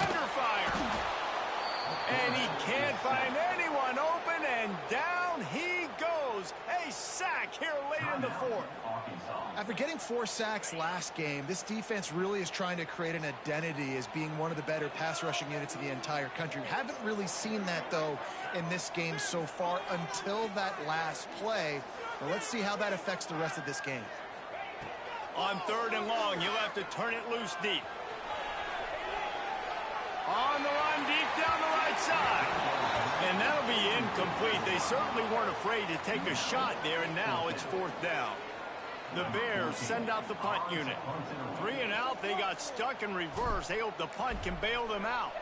Under fire. And he can't find anyone open, and down he goes. A sack here late in the 4th. After getting 4 sacks last game, this defense really is trying to create an identity as being one of the better pass rushing units in the entire country. Haven't really seen that, though, in this game so far until that last play. Well, let's see how that affects the rest of this game. On 3rd and long, he'll have to turn it loose deep. On the run, deep down the right side. And that'll be incomplete. They certainly weren't afraid to take a shot there, and now it's 4th down. The Bears send out the punt unit. 3 and out, they got stuck in reverse. They hope the punt can bail them out.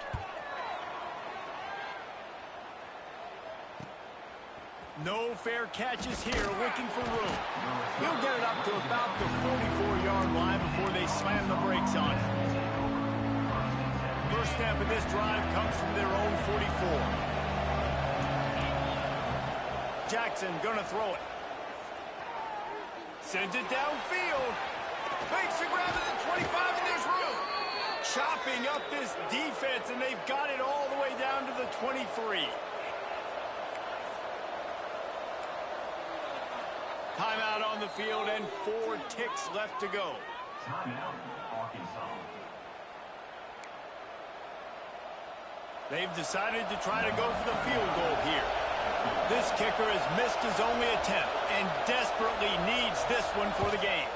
No fair catches here, looking for room. He'll get it up to about the 44-yard line before they slam the brakes on it. First step of this drive comes from their own 44. Jackson gonna throw it. Sends it downfield. Makes the grab at the 25, and there's room. chopping up this defense, and they've got it all the way down to the 23. Timeout on the field and 4 ticks left to go. Timeout, Arkansas. They've decided to try to go for the field goal here. This kicker has missed his only attempt and desperately needs this one for the game.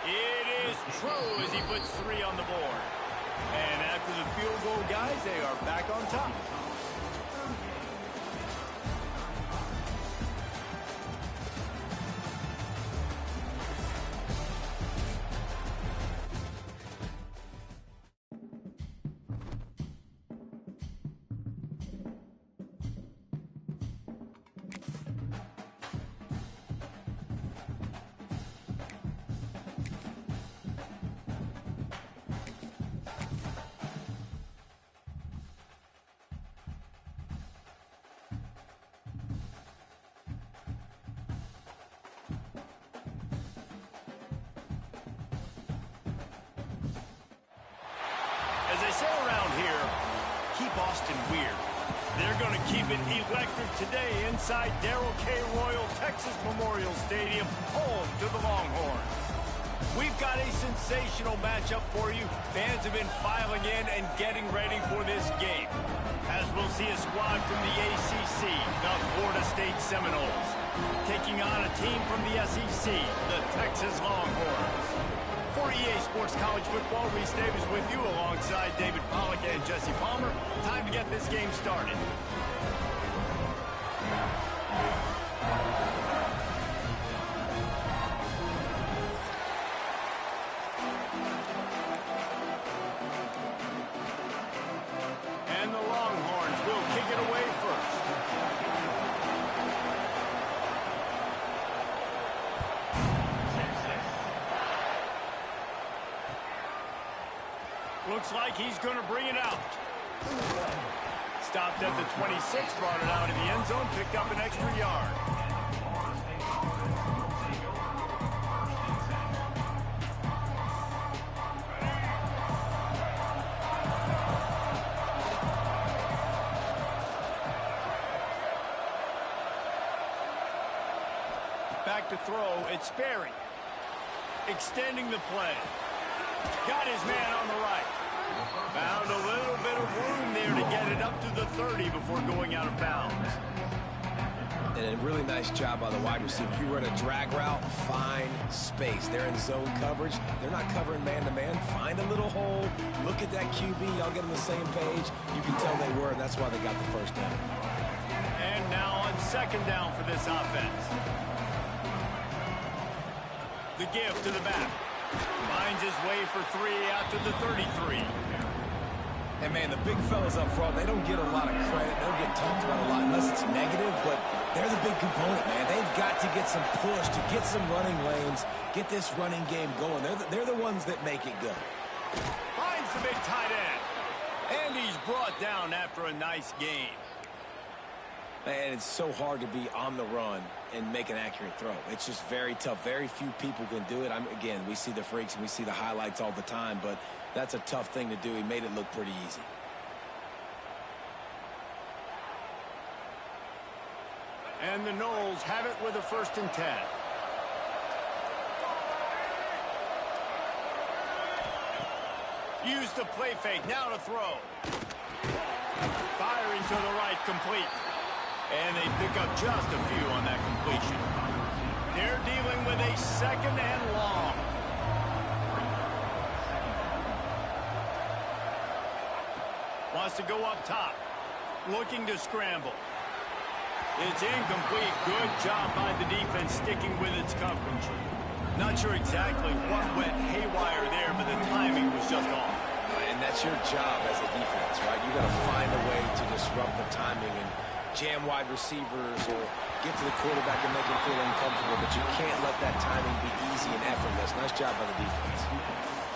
It is true as he puts 3 on the board. And after the field goal, guys, they are back on top. As they say around here, keep Austin weird. They're going to keep it electric today inside Darrell K. Royal Texas Memorial Stadium, home to the Longhorns. We've got a sensational matchup for you. Fans have been filing in and getting ready for this game, as we'll see a squad from the ACC, the Florida State Seminoles, taking on a team from the SEC, the Texas Longhorns. For EA Sports College Football, Reese Davis with you alongside David Pollack and Jesse Palmer. Time to get this game started. And the Longhorns will kick it away first. Looks like he's going to bring it out. Stopped at the 26, brought it out of the end zone, picked up an extra yard. Back to throw, it's Sperry. Extending the play. Got his man on the right. Found a little bit of room there to get it up to the 30 before going out of bounds. And a really nice job by the wide receiver. You run a drag route, find space. They're in zone coverage. They're not covering man-to-man. Find a little hole. Look at that QB. Y'all get on the same page. You can tell they were, and that's why they got the first down. And now on second down for this offense. The give to the back. Finds his way for 3 out to the 33. And, man, the big fellas up front, they don't get a lot of credit. They don't get talked about a lot unless it's negative, but they're the big component, man. They've got to get some push, to get some running lanes, get this running game going. They're the ones that make it go. Finds the big tight end. And he's brought down after a nice game. And it's so hard to be on the run and make an accurate throw. It's just very tough. Very few people can do it. Again, we see the freaks and we see the highlights all the time, but that's a tough thing to do. He made it look pretty easy. And the Noles have it with a 1st and 10. Use the play fake. Now to throw. Firing to the right, complete. And they pick up just a few on that completion. They're dealing with a 2nd and long. Wants to go up top. Looking to scramble. It's incomplete. Good job by the defense sticking with its coverage. Not sure exactly what went haywire there, but the timing was just off. And that's your job as a defense, right? You got to find a way to disrupt the timing and jam wide receivers or get to the quarterback and make him feel uncomfortable, but you can't let that timing be easy and effortless. Nice job by the defense.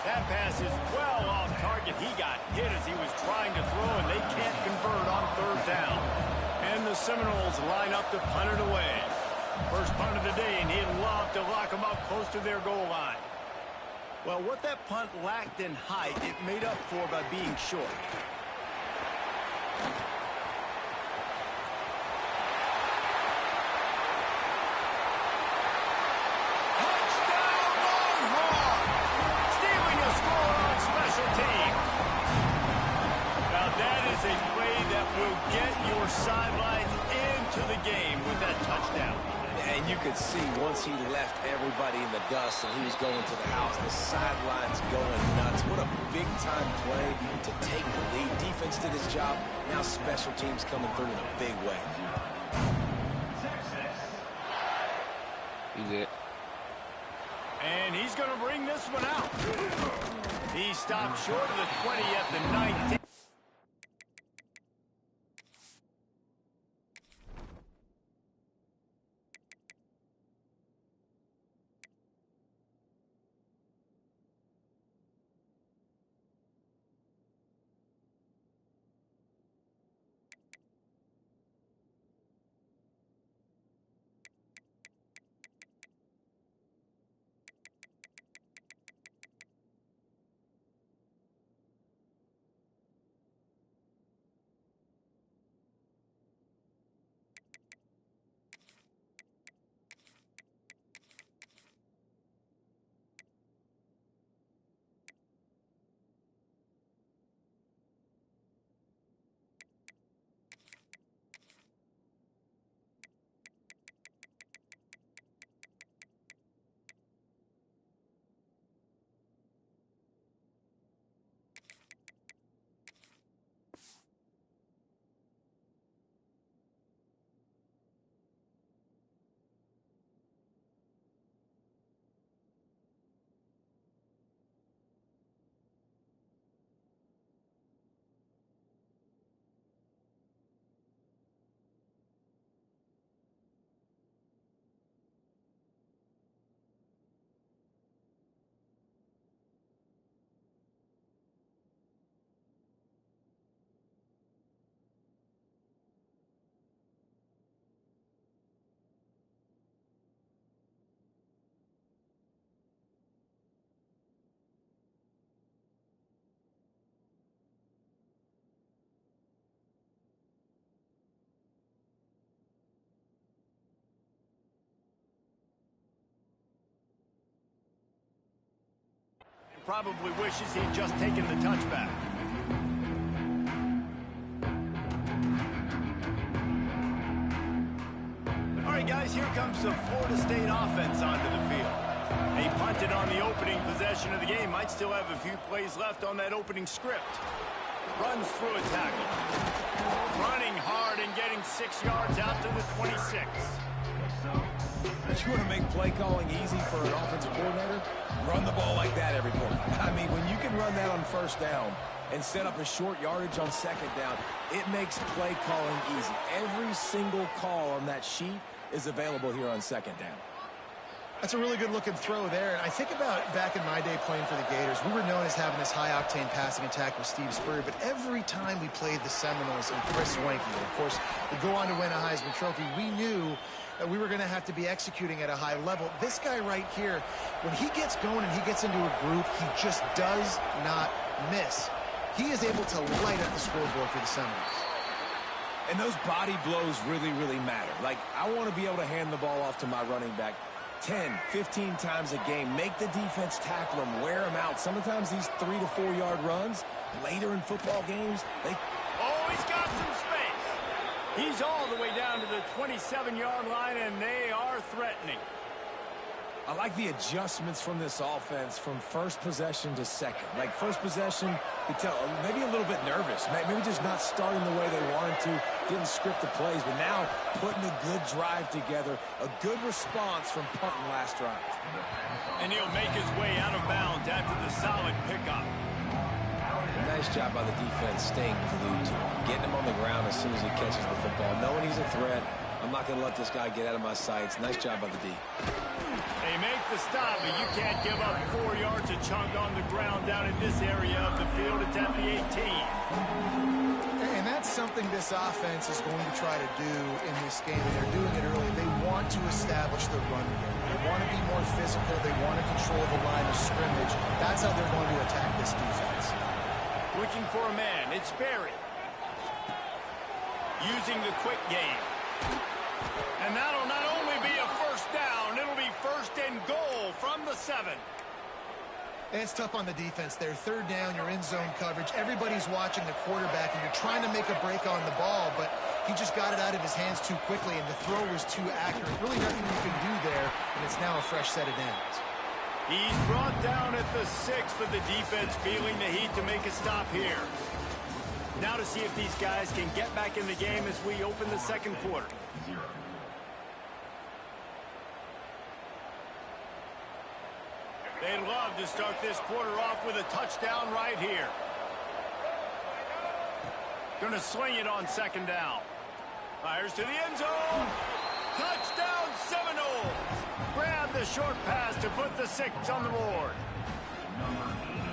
That pass is well off target. He got hit as he was trying to throw, and they can't convert on 3rd down. And the Seminoles line up to punt it away. First punt of the day, and he'd love to lock them up close to their goal line. Well, what that punt lacked in height, it made up for by being short. Will get your sidelines into the game with that touchdown. And you could see once he left everybody in the dust and he was going to the house, the sidelines going nuts. What a big-time play to take the lead. Defense did his job. Now special teams coming through in a big way. He's it. And he's going to bring this one out. He stopped short of the 20 at the 19. Probably wishes he'd just taken the touchback. All right, guys, here comes the Florida State offense onto the field. They punted on the opening possession of the game. Might still have a few plays left on that opening script. Runs through a tackle. Running hard and getting 6 yards out to the 26. But you want to make play calling easy for an offensive coordinator? Run the ball like that every point. I mean, when you can run that on first down and set up a short yardage on second down, it makes play calling easy. Every single call on that sheet is available here on second down. That's a really good-looking throw there. And I think about back in my day playing for the Gators, we were known as having this high-octane passing attack with Steve Spurrier, but every time we played the Seminoles and Chris Swanky, and of course, would go on to win a Heisman Trophy, we knew that we were going to have to be executing at a high level. This guy right here, when he gets going and he gets into a group, he just does not miss. He is able to light up the scoreboard for the Seminoles. And those body blows really, really matter. Like, I want to be able to hand the ball off to my running back 10, 15 times a game. Make the defense tackle him, wear him out. Sometimes these 3 to 4 yard runs later in football games, they... Oh, he's got some space. He's all the way down to the 27-yard line, and they are threatening. I like the adjustments from this offense from first possession to second. Like, first possession, you could tell, maybe a little bit nervous. Maybe just not starting the way they wanted to. Didn't script the plays, but now putting a good drive together. A good response from punting last drive. And he'll make his way out of bounds after the solid pickup. Nice job by the defense staying glued to him. Getting him on the ground as soon as he catches the football. Knowing he's a threat. I'm not going to let this guy get out of my sights. Nice job by the D. They make the stop, but you can't give up 4 yards a chunk on the ground down in this area of the field. It's at the 18. And that's something this offense is going to try to do in this game, and they're doing it early. They want to establish the run game. They want to be more physical. They want to control the line of scrimmage. That's how they're going to attack this defense. Looking for a man. It's Barry. Using the quick game. And that'll not only be a first down, it'll be first and goal from the 7. And it's tough on the defense there. Third down, you're in zone coverage. Everybody's watching the quarterback, and you're trying to make a break on the ball, but he just got it out of his hands too quickly, and the throw was too accurate. Really nothing you can do there, and it's now a fresh set of downs. He's brought down at the 6 for the defense, feeling the heat to make a stop here. Now to see if these guys can get back in the game as we open the second quarter. They'd love to start this quarter off with a touchdown right here. Gonna swing it on second down. Fires to the end zone. Touchdown Seminoles. Grab the short pass to put the 6 on the board.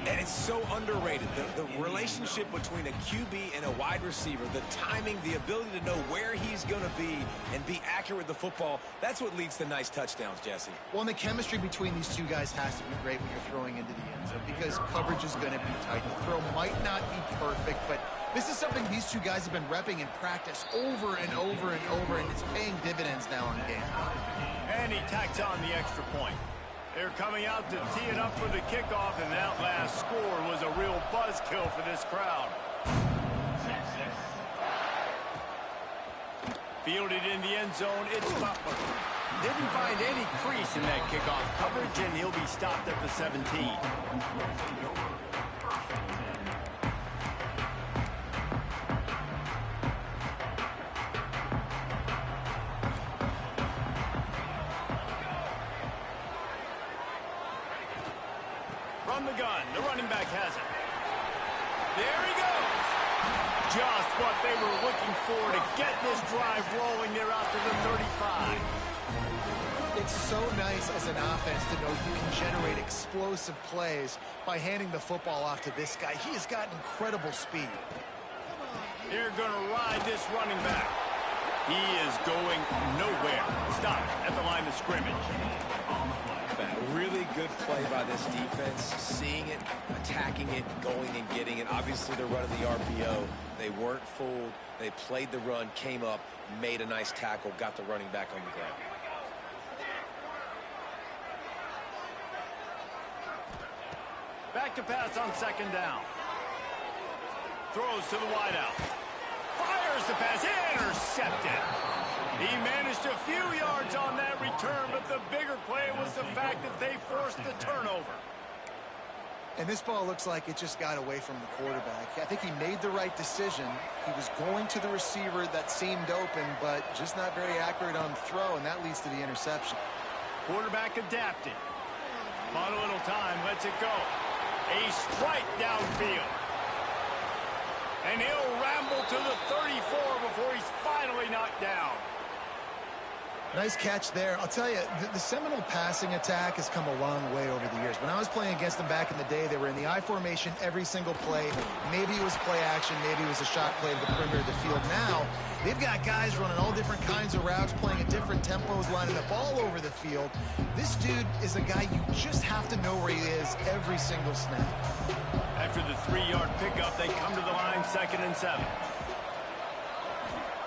And it's so underrated. The relationship between a QB and a wide receiver, the timing, the ability to know where he's going to be and be accurate with the football, that's what leads to nice touchdowns, Jesse. Well, and the chemistry between these two guys has to be great when you're throwing into the end zone because coverage is going to be tight. The throw might not be perfect, but this is something these two guys have been repping in practice over and over and over, and it's paying dividends now on game. And he tacks on the extra point. They're coming out to tee it up for the kickoff, and that last score was a real buzzkill for this crowd. Fielded in the end zone, it's Butler. Didn't find any crease in that kickoff coverage, and he'll be stopped at the 17. From the gun, the running back has it. There he goes. Just what they were looking for to get this drive rolling there out to the 35. It's so nice as an offense to know you can generate explosive plays by handing the football off to this guy. He has got incredible speed. They're going to ride this running back. He is going nowhere. Stopped at the line of scrimmage. Really good play by this defense, seeing it, attacking it, going and getting it. Obviously, they're running the RPO. They weren't fooled. They played the run, came up, made a nice tackle, got the running back on the ground. Back to pass on second down. Throws to the wideout. Fires the pass, intercepted. He managed a few yards on that return, but the bigger play was the fact that they forced the turnover. And this ball looks like it just got away from the quarterback. I think he made the right decision. He was going to the receiver that seemed open, but just not very accurate on the throw, and that leads to the interception. Quarterback adapted. Bought a little time, lets it go. A strike downfield. And he'll ramble to the 34 before he's finally knocked down. Nice catch there. I'll tell you, the Seminole passing attack has come a long way over the years. When I was playing against them back in the day, they were in the I formation every single play. Maybe it was play action, maybe it was a shot play to the perimeter of the field. Now, they've got guys running all different kinds of routes, playing at different tempos, lining the ball over the field. This dude is a guy you just have to know where he is every single snap. After the 3-yard pickup, they come to the line, 2nd and 7.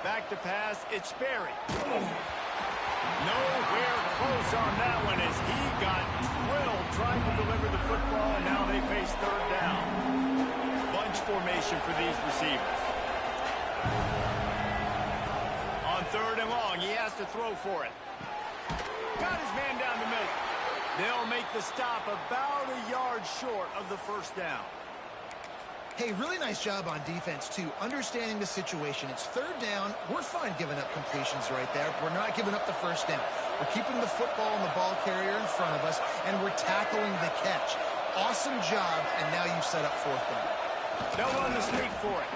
Back to pass, it's Barry. Nowhere close on that one as he got drilled trying to deliver the football, and now they face third down. Bunch formation for these receivers. On 3rd and long, he has to throw for it. Got his man down the middle. They'll make the stop about a yard short of the first down. Hey, really nice job on defense, too. Understanding the situation. It's 3rd down. We're fine giving up completions right there. We're not giving up the first down. We're keeping the football and the ball carrier in front of us, and we're tackling the catch. Awesome job, and now you've set up 4th down. They'll run the sneak for it.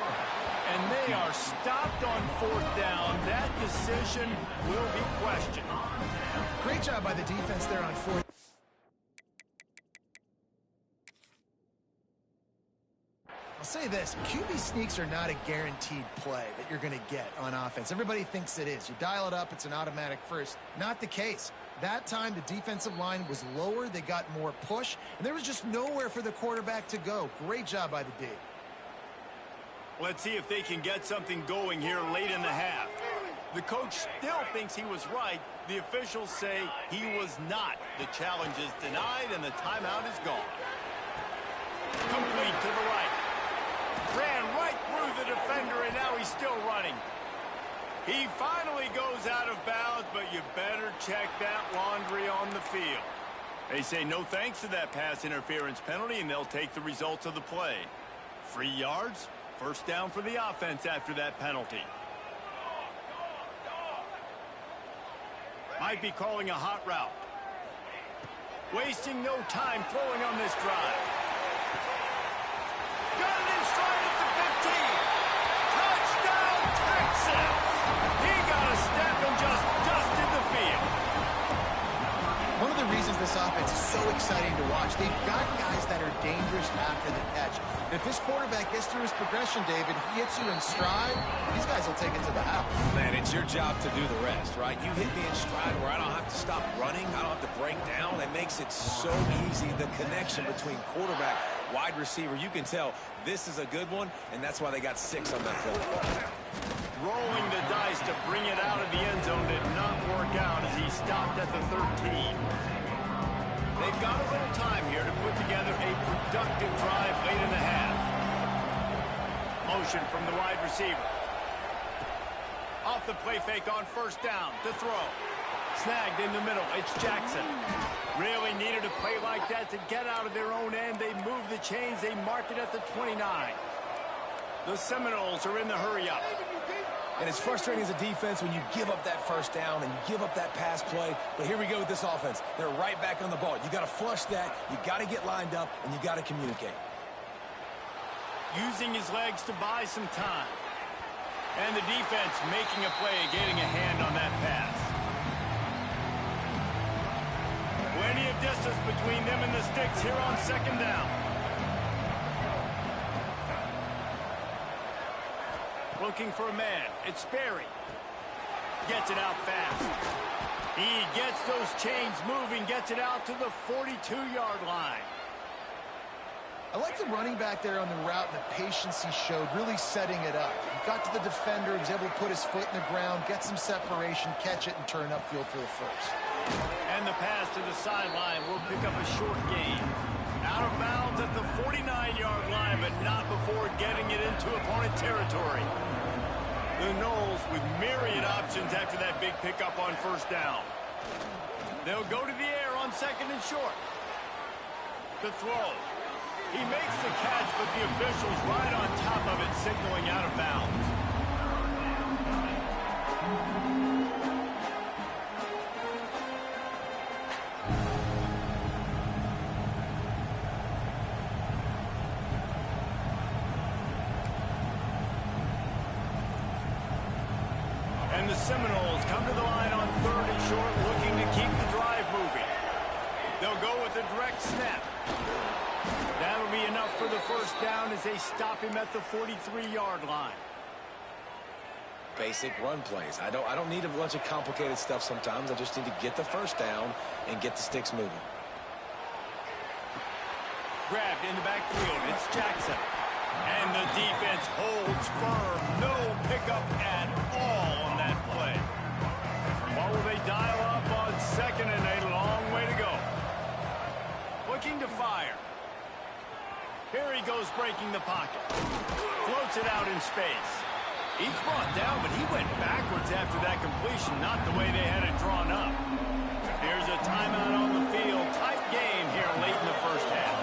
And they are stopped on 4th down. That decision will be questioned. Great job by the defense there on 4th. I'll say this, QB sneaks are not a guaranteed play that you're going to get on offense. Everybody thinks it is. You dial it up, it's an automatic first. Not the case. That time, the defensive line was lower. They got more push, and there was just nowhere for the quarterback to go. Great job by the D. Let's see if they can get something going here late in the half. The coach still thinks he was right. The officials say he was not. The challenge is denied, and the timeout is gone. Complete to the right. Ran right through the defender, and now he's still running. He finally goes out of bounds, but you better check that laundry on the field. They say no thanks to that pass interference penalty, and they'll take the results of the play. 3 yards, first down for the offense after that penalty. Might be calling a hot route. Wasting no time throwing on this drive. Got it in stride at the 15. Touchdown, Texas! He got a step and just dusted the field. One of the reasons this offense is so exciting to watch, they've got guys that are dangerous after the catch. And if this quarterback gets through his progression, David, he hits you in stride, these guys will take it to the house. Man, it's your job to do the rest, right? You hit me in stride where I don't have to stop running. I don't have to break down. That makes it so easy. The connection between quarterback, wide receiver, you can tell this is a good one, and that's why they got 6 on that play. Rolling the dice to bring it out of the end zone did not work out as he stopped at the 13. They've got a little time here to put together a productive drive late in the half. Motion from the wide receiver. Off the play fake on first down to throw. Snagged in the middle. It's Jackson. Really needed a play like that to get out of their own end. They move the chains. They mark it at the 29. The Seminoles are in the hurry-up. And it's frustrating as a defense when you give up that first down and you give up that pass play. But here we go with this offense. They're right back on the ball. You got to flush that. You got to get lined up, and you got to communicate. Using his legs to buy some time. And the defense making a play, getting a hand on that pass. Plenty of distance between them and the sticks here on second down. Looking for a man. It's Sperry. Gets it out fast. He gets those chains moving, gets it out to the 42-yard line. I like the running back there on the route and the patience he showed, really setting it up. He got to the defender, he was able to put his foot in the ground, get some separation, catch it, and turn upfield for the first. And the pass to the sideline will pick up a short gain. Out of bounds at the 49-yard line, but not before getting it into opponent territory. The Noles with myriad options after that big pickup on first down. They'll go to the air on second and short. The throw. He makes the catch, but the official's right on top of it, signaling out of bounds. And the Seminoles come to the line on third and short, looking to keep the drive moving. They'll go with a direct snap. That'll be enough for the first down as they stop him at the 43-yard line. Basic run plays. I don't need a bunch of complicated stuff sometimes. I just need to get the first down and get the sticks moving. Grabbed in the backfield. It's Jackson. And the defense holds firm. No pickup at all on that play. What will they dial up on second and a long way to go? Looking to fire. Here he goes breaking the pocket. Floats it out in space. He's brought down, but he went backwards after that completion, not the way they had it drawn up. Here's a timeout on the field. Tight game here late in the first half.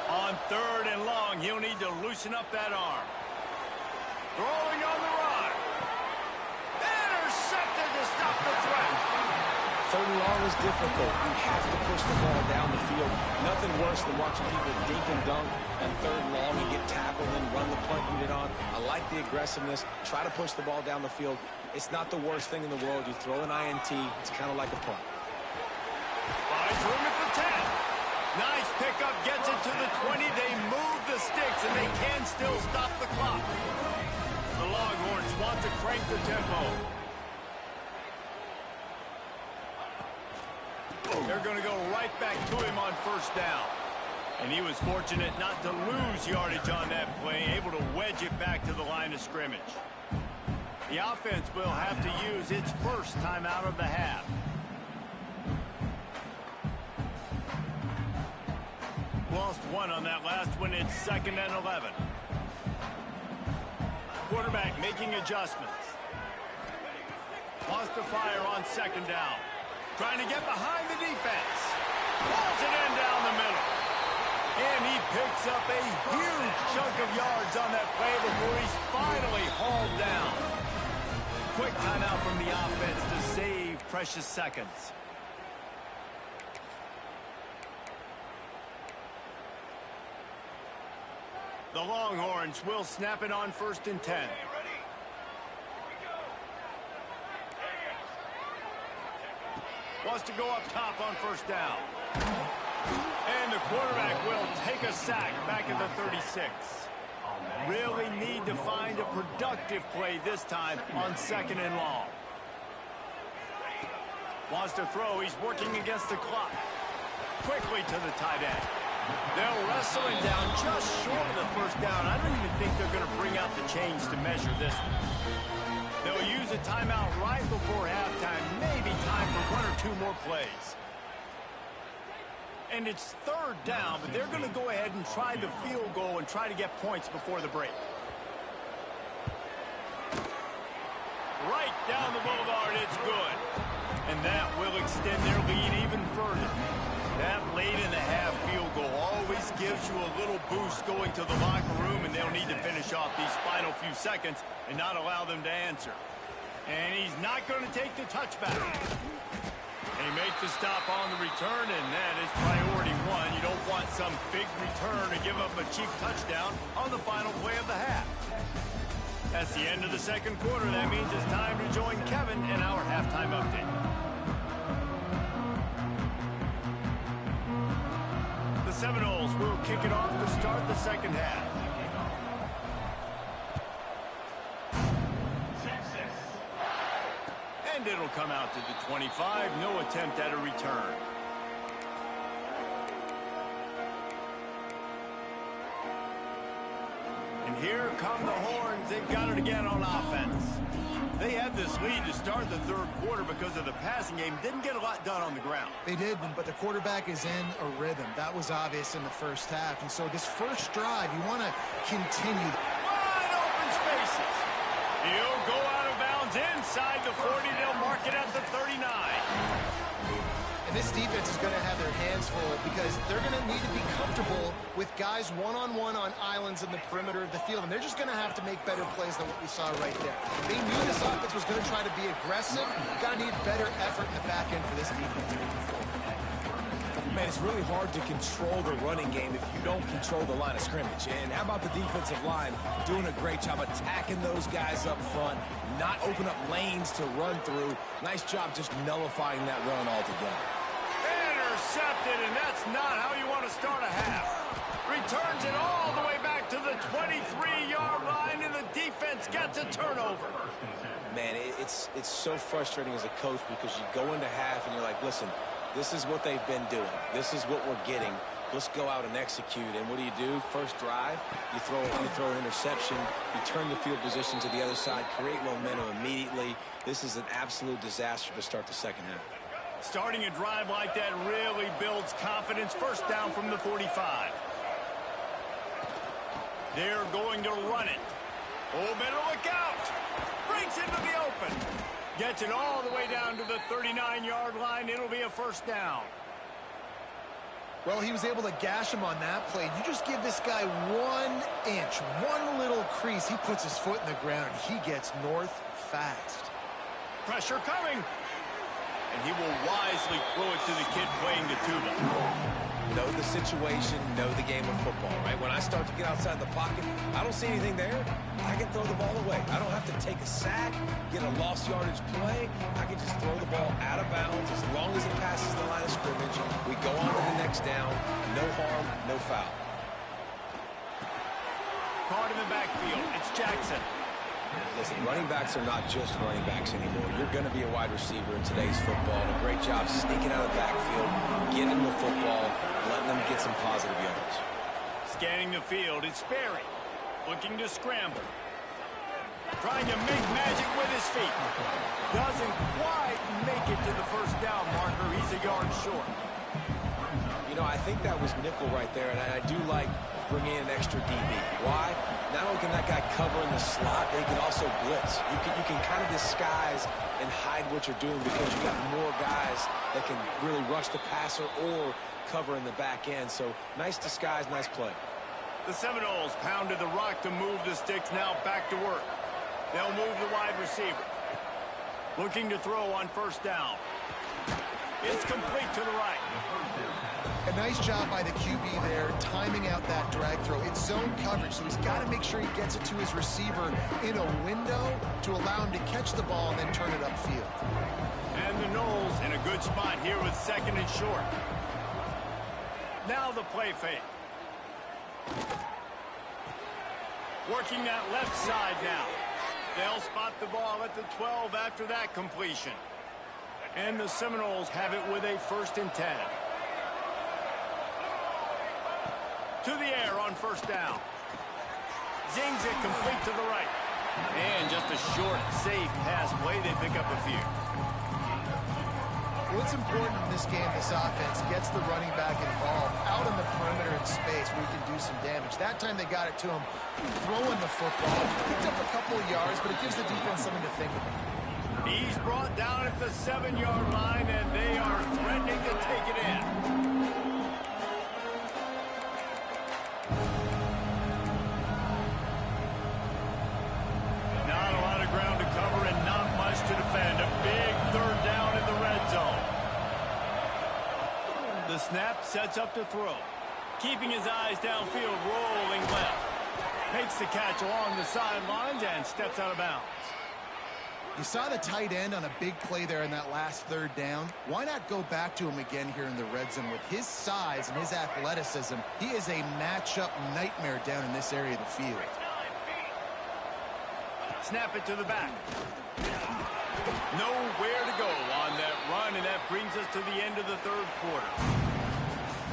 On third and long, he'll need to loosen up that arm. Throwing on the run. Intercepted to stop the threat. Third and long is difficult. You have to push the ball down the field. Nothing worse than watching people dink and dunk on third and long and get tackled and run the punt unit on. I like the aggressiveness. Try to push the ball down the field. It's not the worst thing in the world. You throw an INT, it's kind of like a punt. Finds room at the 10. Nice pickup, gets it to the 20. They move the sticks, and they can still stop the clock. The Longhorns want to crank the tempo. They're going to go right back to him on first down. And he was fortunate not to lose yardage on that play, able to wedge it back to the line of scrimmage. The offense will have to use its first timeout of the half. Lost one on that last one. It's 2nd and 11. Quarterback making adjustments. Wants to fire on 2nd down. Trying to get behind the defense. Pulls it in down the middle. And he picks up a huge chunk of yards on that play before he's finally hauled down. Quick timeout from the offense to save precious seconds. The Longhorns will snap it on 1st and 10. Wants to go up top on 1st down. And the quarterback will take a sack back at the 36. Really need to find a productive play this time on 2nd and long. Wants to throw. He's working against the clock. Quickly to the tight end. They'll wrestle him down just short of the 1st down. I don't even think they're going to bring out the chains to measure this one. They'll use a timeout right before halftime. Maybe time for 1 or 2 more plays. And it's 3rd down, but they're going to go ahead and try the field goal and try to get points before the break. Right down the boulevard, it's good. And that will extend their lead even further. That late in the half field goal always gives you a little boost going to the locker room, and they'll need to finish off these final few seconds and not allow them to answer. And he's not going to take the touchback. They make the stop on the return, and that is priority 1. You don't want some big return to give up a cheap touchdown on the final play of the half. That's the end of the 2nd quarter. That means it's time to join Kevin in our halftime update. The Seminoles will kick it off to start the 2nd half. And it'll come out to the 25. No attempt at a return. And here come the Horns. They've got it again on offense. They had this lead to start the 3rd quarter because of the passing game. Didn't get a lot done on the ground. They did, but the quarterback is in a rhythm. That was obvious in the 1st half. And so this first drive, you want to continue. Wide open spaces. He'll go out of bounds inside the 40. They'll mark it at the 39. And this defense is going to have their hands full because they're going to need to be comfortable with guys one-on-one on islands in the perimeter of the field. And they're just going to have to make better plays than what we saw right there. They knew this offense was going to try to be aggressive. Got to need better effort in the back end for this defense moving forward. Man, it's really hard to control the running game if you don't control the line of scrimmage. And how about the defensive line doing a great job attacking those guys up front, not open up lanes to run through. Nice job just nullifying that run altogether. Intercepted, and that's not how you want to start a half. Returns it all the way back to the 23-yard line, and the defense gets a turnover. Man, it's so frustrating as a coach because you go into half and you're like, listen, this is what they've been doing. This is what we're getting. Let's go out and execute. And what do? First drive, you throw an interception, you turn the field position to the other side, create momentum immediately. This is an absolute disaster to start the 2nd half. Starting a drive like that really builds confidence. First down from the 45. They're going to run it. Oh, better look out. Breaks into the open. Gets it all the way down to the 39-yard line. It'll be a 1st down. Well, he was able to gash him on that play. You just give this guy 1 inch, one little crease. He puts his foot in the ground, and he gets north fast. Pressure coming. And he will wisely throw it to the kid playing the tuba. Know the situation, know the game of football, right? When I start to get outside the pocket, I don't see anything there. I can throw the ball away. I don't have to take a sack, get a lost yardage play. I can just throw the ball out of bounds as long as it passes the line of scrimmage. We go on to the next down. No harm, no foul. Caught in the backfield. It's Jackson. Listen, running backs are not just running backs anymore. You're going to be a wide receiver in today's football. And a great job sneaking out of the backfield, getting the football, letting them get some positive yards. Scanning the field, it's Sperry. Looking to scramble. Trying to make magic with his feet. Doesn't quite make it to the first down marker. He's a yard short. You know, I think that was nickel right there, and I do like bringing in an extra DB. Why? Not only can that guy cover in the slot, they can also blitz. You can kind of disguise and hide what you're doing because you got more guys that can really rush the passer or cover in the back end. So nice disguise, nice play. The Seminoles pounded the rock to move the sticks. Now back to work. They'll move the wide receiver. Looking to throw on first down. It's complete to the right. A nice job by the QB there, timing out that drag throw. It's zone coverage, so he's got to make sure he gets it to his receiver in a window to allow him to catch the ball and then turn it upfield. And the Noles in a good spot here with second and short. Now the play fake. Working that left side now. They'll spot the ball at the 12 after that completion. And the Seminoles have it with a 1st and 10. To the air on first down. Zings it complete to the right. And just a short, safe pass play. They pick up a few. What's important in this game, this offense, gets the running back involved out in the perimeter in space where he can do some damage. That time they got it to him throwing the football. Picked up a couple of yards, but it gives the defense something to think about. He's brought down at the 7-yard line, and they are threatening to take it in. Not a lot of ground to cover and not much to defend. A big 3rd down in the red zone. The snap sets up to throw. Keeping his eyes downfield, rolling left. Makes the catch along the sidelines and steps out of bounds. You saw the tight end on a big play there in that last 3rd down. Why not go back to him again here in the red zone? With his size and his athleticism, he is a matchup nightmare down in this area of the field. Snap it to the back. Nowhere to go on that run, and that brings us to the end of the 3rd quarter.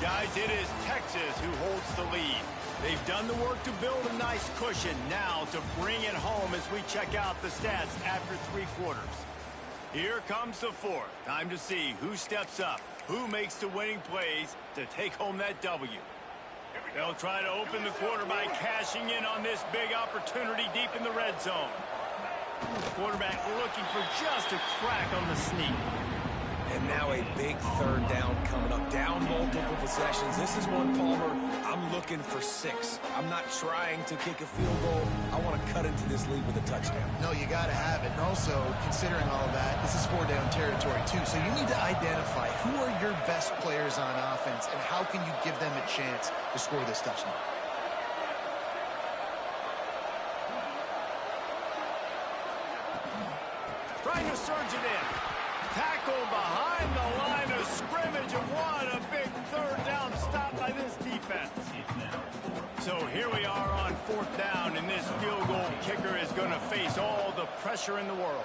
Guys, it is Texas who holds the lead. They've done the work to build a nice cushion. Now to bring it home as we check out the stats after 3 quarters. Here comes the 4th. Time to see who steps up, who makes the winning plays to take home that W. They'll try to open the quarter by cashing in on this big opportunity deep in the red zone. Quarterback looking for just a crack on the sneak. And now a big 3rd down coming up. Down multiple possessions. This is one, Palmer, I'm looking for 6. I'm not trying to kick a field goal. I want to cut into this lead with a touchdown. No, you got to have it. And also, considering all of that, this is 4-down territory, too. So you need to identify who are your best players on offense and how can you give them a chance to score this touchdown. Trying to surge it in. Tackle behind the line of scrimmage, and what a big 3rd down stop by this defense. So here we are on 4th down, and this field goal kicker is going to face all the pressure in the world.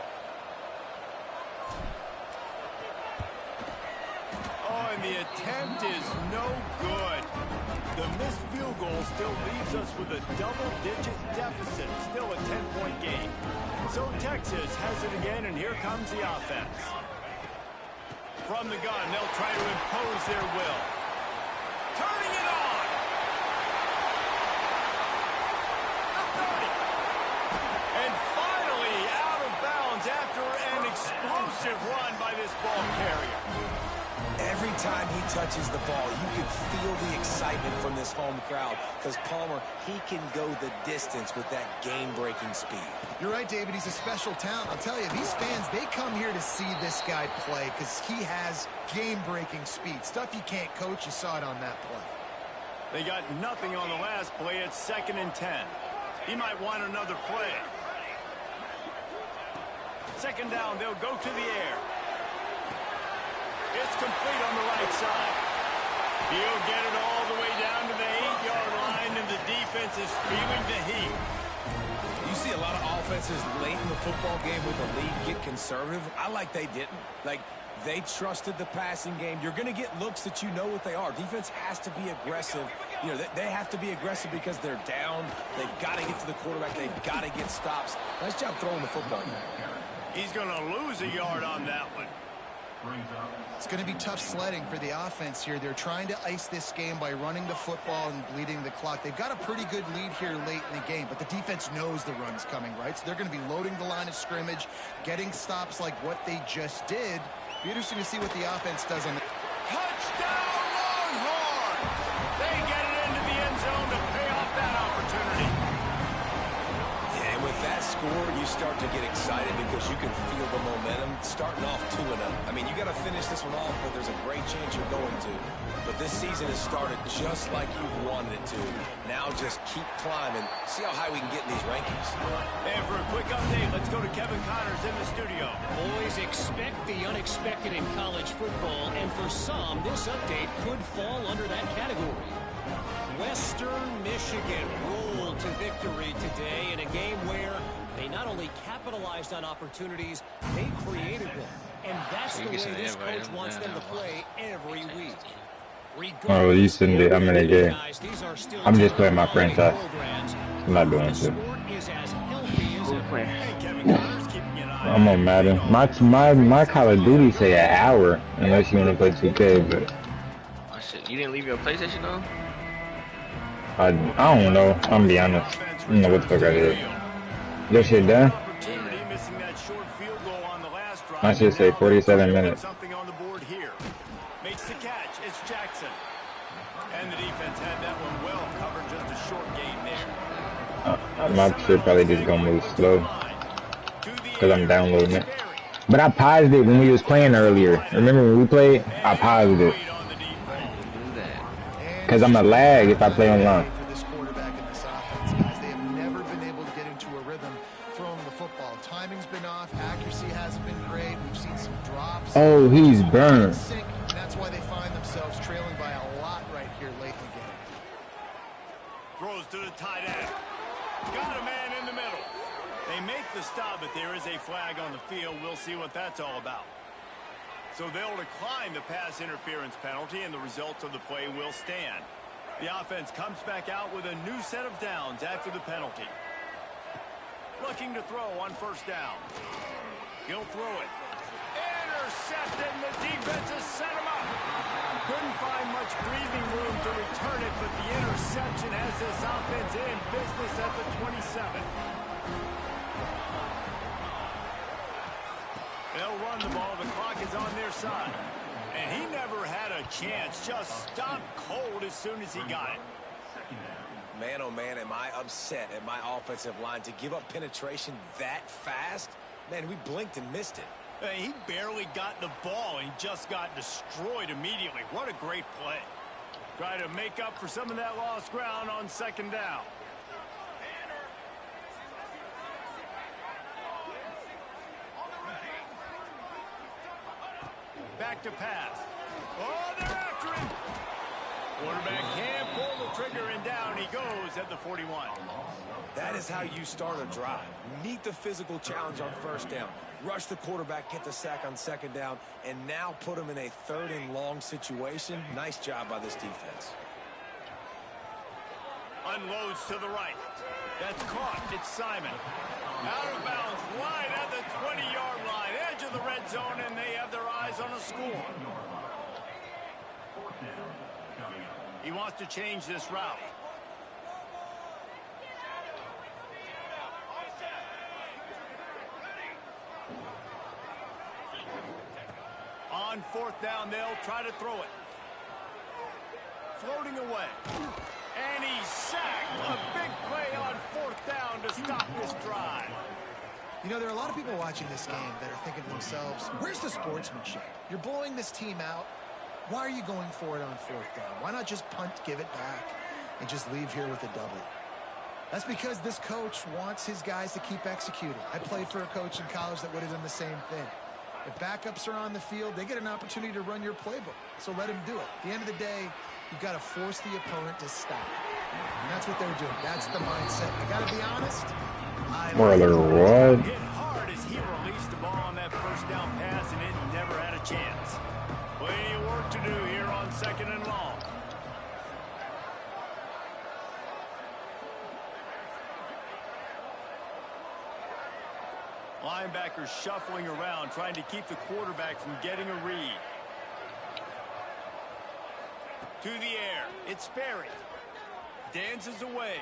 Oh, and the attempt is no good. The missed field goal still leaves us with a double-digit deficit, still a 10-point game. So Texas has it again, and here comes the offense. From the gun, they'll try to impose their will. Turning it on! The 30. And finally out of bounds after an explosive run by this ball carrier. Every time he touches the ball, you can feel the excitement from this home crowd because Palmer, he can go the distance with that game-breaking speed. You're right, David. He's a special talent. I'll tell you, these fans, they come here to see this guy play because he has game-breaking speed. Stuff you can't coach. You saw it on that play. They got nothing on the last play. It's 2nd and 10. He might want another play. 2nd down, they'll go to the air. It's complete on the right side. He'll get it all the way down to the 8-yard line, and the defense is feeling the heat. You see a lot of offenses late in the football game with a lead get conservative. I like they didn't. Like, they trusted the passing game. You're going to get looks that you know what they are. Defense has to be aggressive. You know, they have to be aggressive because they're down. They've got to get to the quarterback. They've got to get stops. Nice job throwing the football. He's going to lose a yard on that one. It's going to be tough sledding for the offense here. They're trying to ice this game by running the football and bleeding the clock. They've got a pretty good lead here late in the game, but the defense knows the run's coming, right? So they're going to be loading the line of scrimmage, getting stops like what they just did. Be interesting to see what the offense does on the... Touchdown, Longhorns! They get it into the end zone to pay off that opportunity. Yeah, and with that score, you start to get excited because you can feel the momentum starting off 2-0. I mean, you got to finish this one off, but there's a great chance you're going to. But this season has started just like you've wanted it to. Now just keep climbing. See how high we can get in these rankings. And for a quick update, let's go to Kevin Connors in the studio. Boys, expect the unexpected in college football, and for some, this update could fall under that category. Western Michigan rolled to victory today in a game where they not only capitalized on opportunities, they created them. And that's the way this coach wants them to play every week. Oh, you shouldn't be. I'm in a game. I'm just playing my franchise. I'm not doing shit. I'm on Madden. My Call of Duty say an hour unless you want to play 2K, but Oh shit, you didn't leave your PlayStation though? I don't know. I'm gonna be honest. I don't know what the fuck I did. Your shit done? My shit say 47 minutes. Something on the board here. Makes the catch. It's Jackson. And the defense had that one well covered. Just a short gain there. My shit probably just gonna move slow because I'm downloading it. But I paused it when we was playing earlier. Remember when we played? I paused it because I'm a lag if I play online. For this quarterback and this offense, guys, they have never been able to get into a rhythm throwing the football. Timing's been off. Accuracy hasn't been great. We've seen some drops. Oh, he's burned. That's why they find themselves trailing by a lot right here late in the game. Throws to the tight end. Got a man in the middle. They make the stop, but there is a flag on the field. We'll see what that's all about. So they'll decline the pass interference penalty, and the results of the play will stand. The offense comes back out with a new set of downs after the penalty. Looking to throw on first down. He'll throw it. Intercepted, and the defense has set him up. Couldn't find much breathing room to return it, but the interception has this offense in business at the 27. They'll run the ball. The clock is on their side. And he never had a chance. Just stopped cold as soon as he got it. Man, oh man, am I upset at my offensive line to give up penetration that fast? Man, we blinked and missed it. He barely got the ball and just got destroyed immediately. What a great play. Try to make up for some of that lost ground on second down. Back to pass. Oh, they're after him. Quarterback can't pull the trigger, and down he goes at the 41. That is how you start a drive. Meet the physical challenge on first down. Rush the quarterback, get the sack on second down, and now put him in a third and long situation. Nice job by this defense. Unloads to the right. That's caught. It's Simon. Out of bounds, right at the 20-yard line. Edge of the red zone, and they have their eyes on a score. He wants to change this route. On fourth down, they'll try to throw it. Floating away. And he's sacked. A big play on fourth down to stop this drive. You know, there are a lot of people watching this game that are thinking to themselves, where's the sportsmanship? You're blowing this team out. Why are you going for it on fourth down? Why not just punt, give it back, and just leave here with a W? That's because this coach wants his guys to keep executing. I played for a coach in college that would have done the same thing. If backups are on the field, they get an opportunity to run your playbook. So let him do it. At the end of the day, you've got to force the opponent to stop. And that's what they're doing. That's the mindset. I got to be honest. Brother, what? Hit hard as he released the ball on that first down pass, and it never had a chance. Plenty of work to do here on 2nd and long. Linebackers shuffling around, trying to keep the quarterback from getting a read. To the air, it's Sperry. Dances away.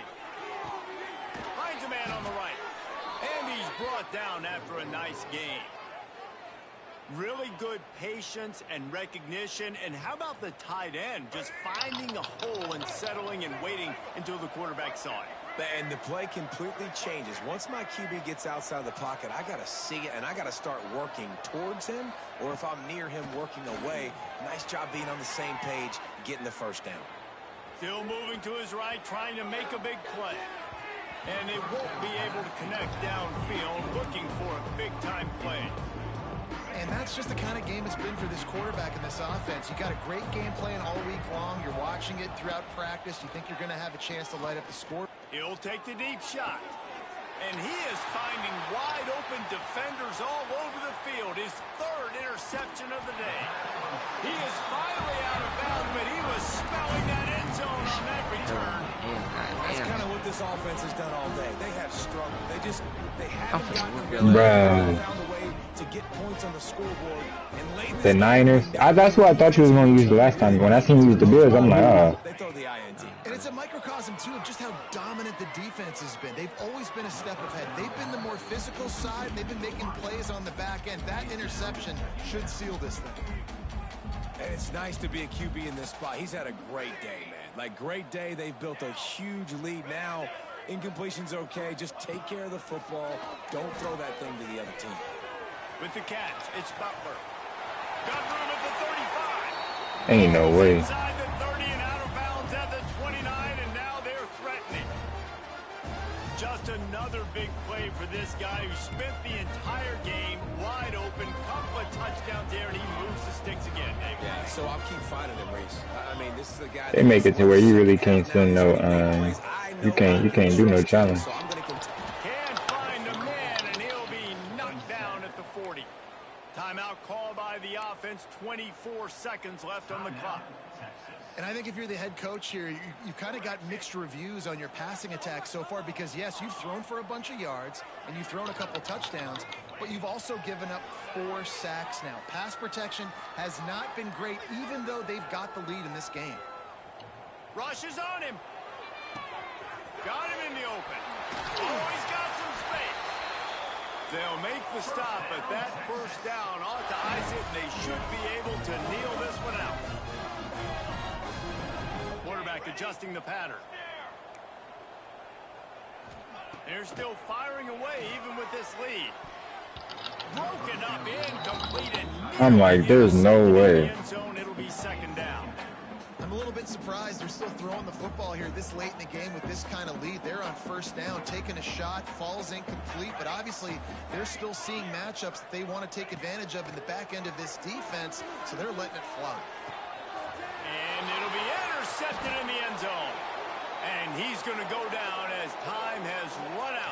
Finds a man on the right. And he's brought down after a nice game. Really good patience and recognition. And how about the tight end just finding a hole and settling and waiting until the quarterback saw it? And the play completely changes. Once my QB gets outside of the pocket, I got to see it, and I got to start working towards him, or if I'm near him, working away. Nice job being on the same page, getting the first down. Still moving to his right, trying to make a big play. And they won't be able to connect downfield, looking for a big-time play. And that's just the kind of game it's been for this quarterback in this offense. You got a great game plan all week long. You're watching it throughout practice. You think you're going to have a chance to light up the score. He'll take the deep shot. And he is finding wide-open defenders all over the field. His 3rd interception of the day. He is finally out of bounds, but he was smelling that end zone on that return. That's kind of what this offense has done all day. They have struggled. They haven't gotten a found a way to get points on the scoreboard. And late The Niners. That's what I thought you was going to use the last time. When I seen you use the Bills, I'm like, oh. They throw the INT. And it's a microcosm, too, of just how dominant the defense has been. They've always been a step ahead. They've been the more physical side. They've been making plays on the back end. That interception should seal this thing. And it's nice to be a QB in this spot. He's had a great day, man. Like, great day. They've built a huge lead now. Incompletion's okay. Just take care of the football. Don't throw that thing to the other team. With the catch, it's Butler. Got room at the 35. Ain't no way. Inside the 30 and out of bounds at the 29, and now they're threatening. Just another big play for this guy who spent the entire game wide open, couple of touchdowns there, and he moves the sticks again. Yeah, so I'll keep finding him, Reese. I mean, this is the guy. They make it to where you really can't send no, you can't do no challenge. So I'm going to can't find a man, and he'll be knocked down at the 40. Timeout call by the offense. 24 seconds left on the clock. And I think if you're the head coach here, you've kind of got mixed reviews on your passing attack so far because, yes, you've thrown for a bunch of yards and you've thrown a couple touchdowns, but you've also given up 4 sacks now. Pass protection has not been great, even though they've got the lead in this game. Rush is on him. Got him in the open. Oh, he's got some space. They'll make the stop, but that first down ought to ice it, and they should be able to kneel this one out. Quarterback adjusting the pattern. They're still firing away even with this lead. Broken up, incomplete, and I'm like, there's no way. end zone, it'll be 2nd down. I'm a little bit surprised they're still throwing the football here this late in the game with this kind of lead. They're on 1st down, taking a shot, falls incomplete, but obviously they're still seeing matchups that they want to take advantage of in the back end of this defense, so they're letting it fly. And it'll be intercepted in the end zone. And he's going to go down as time has run out.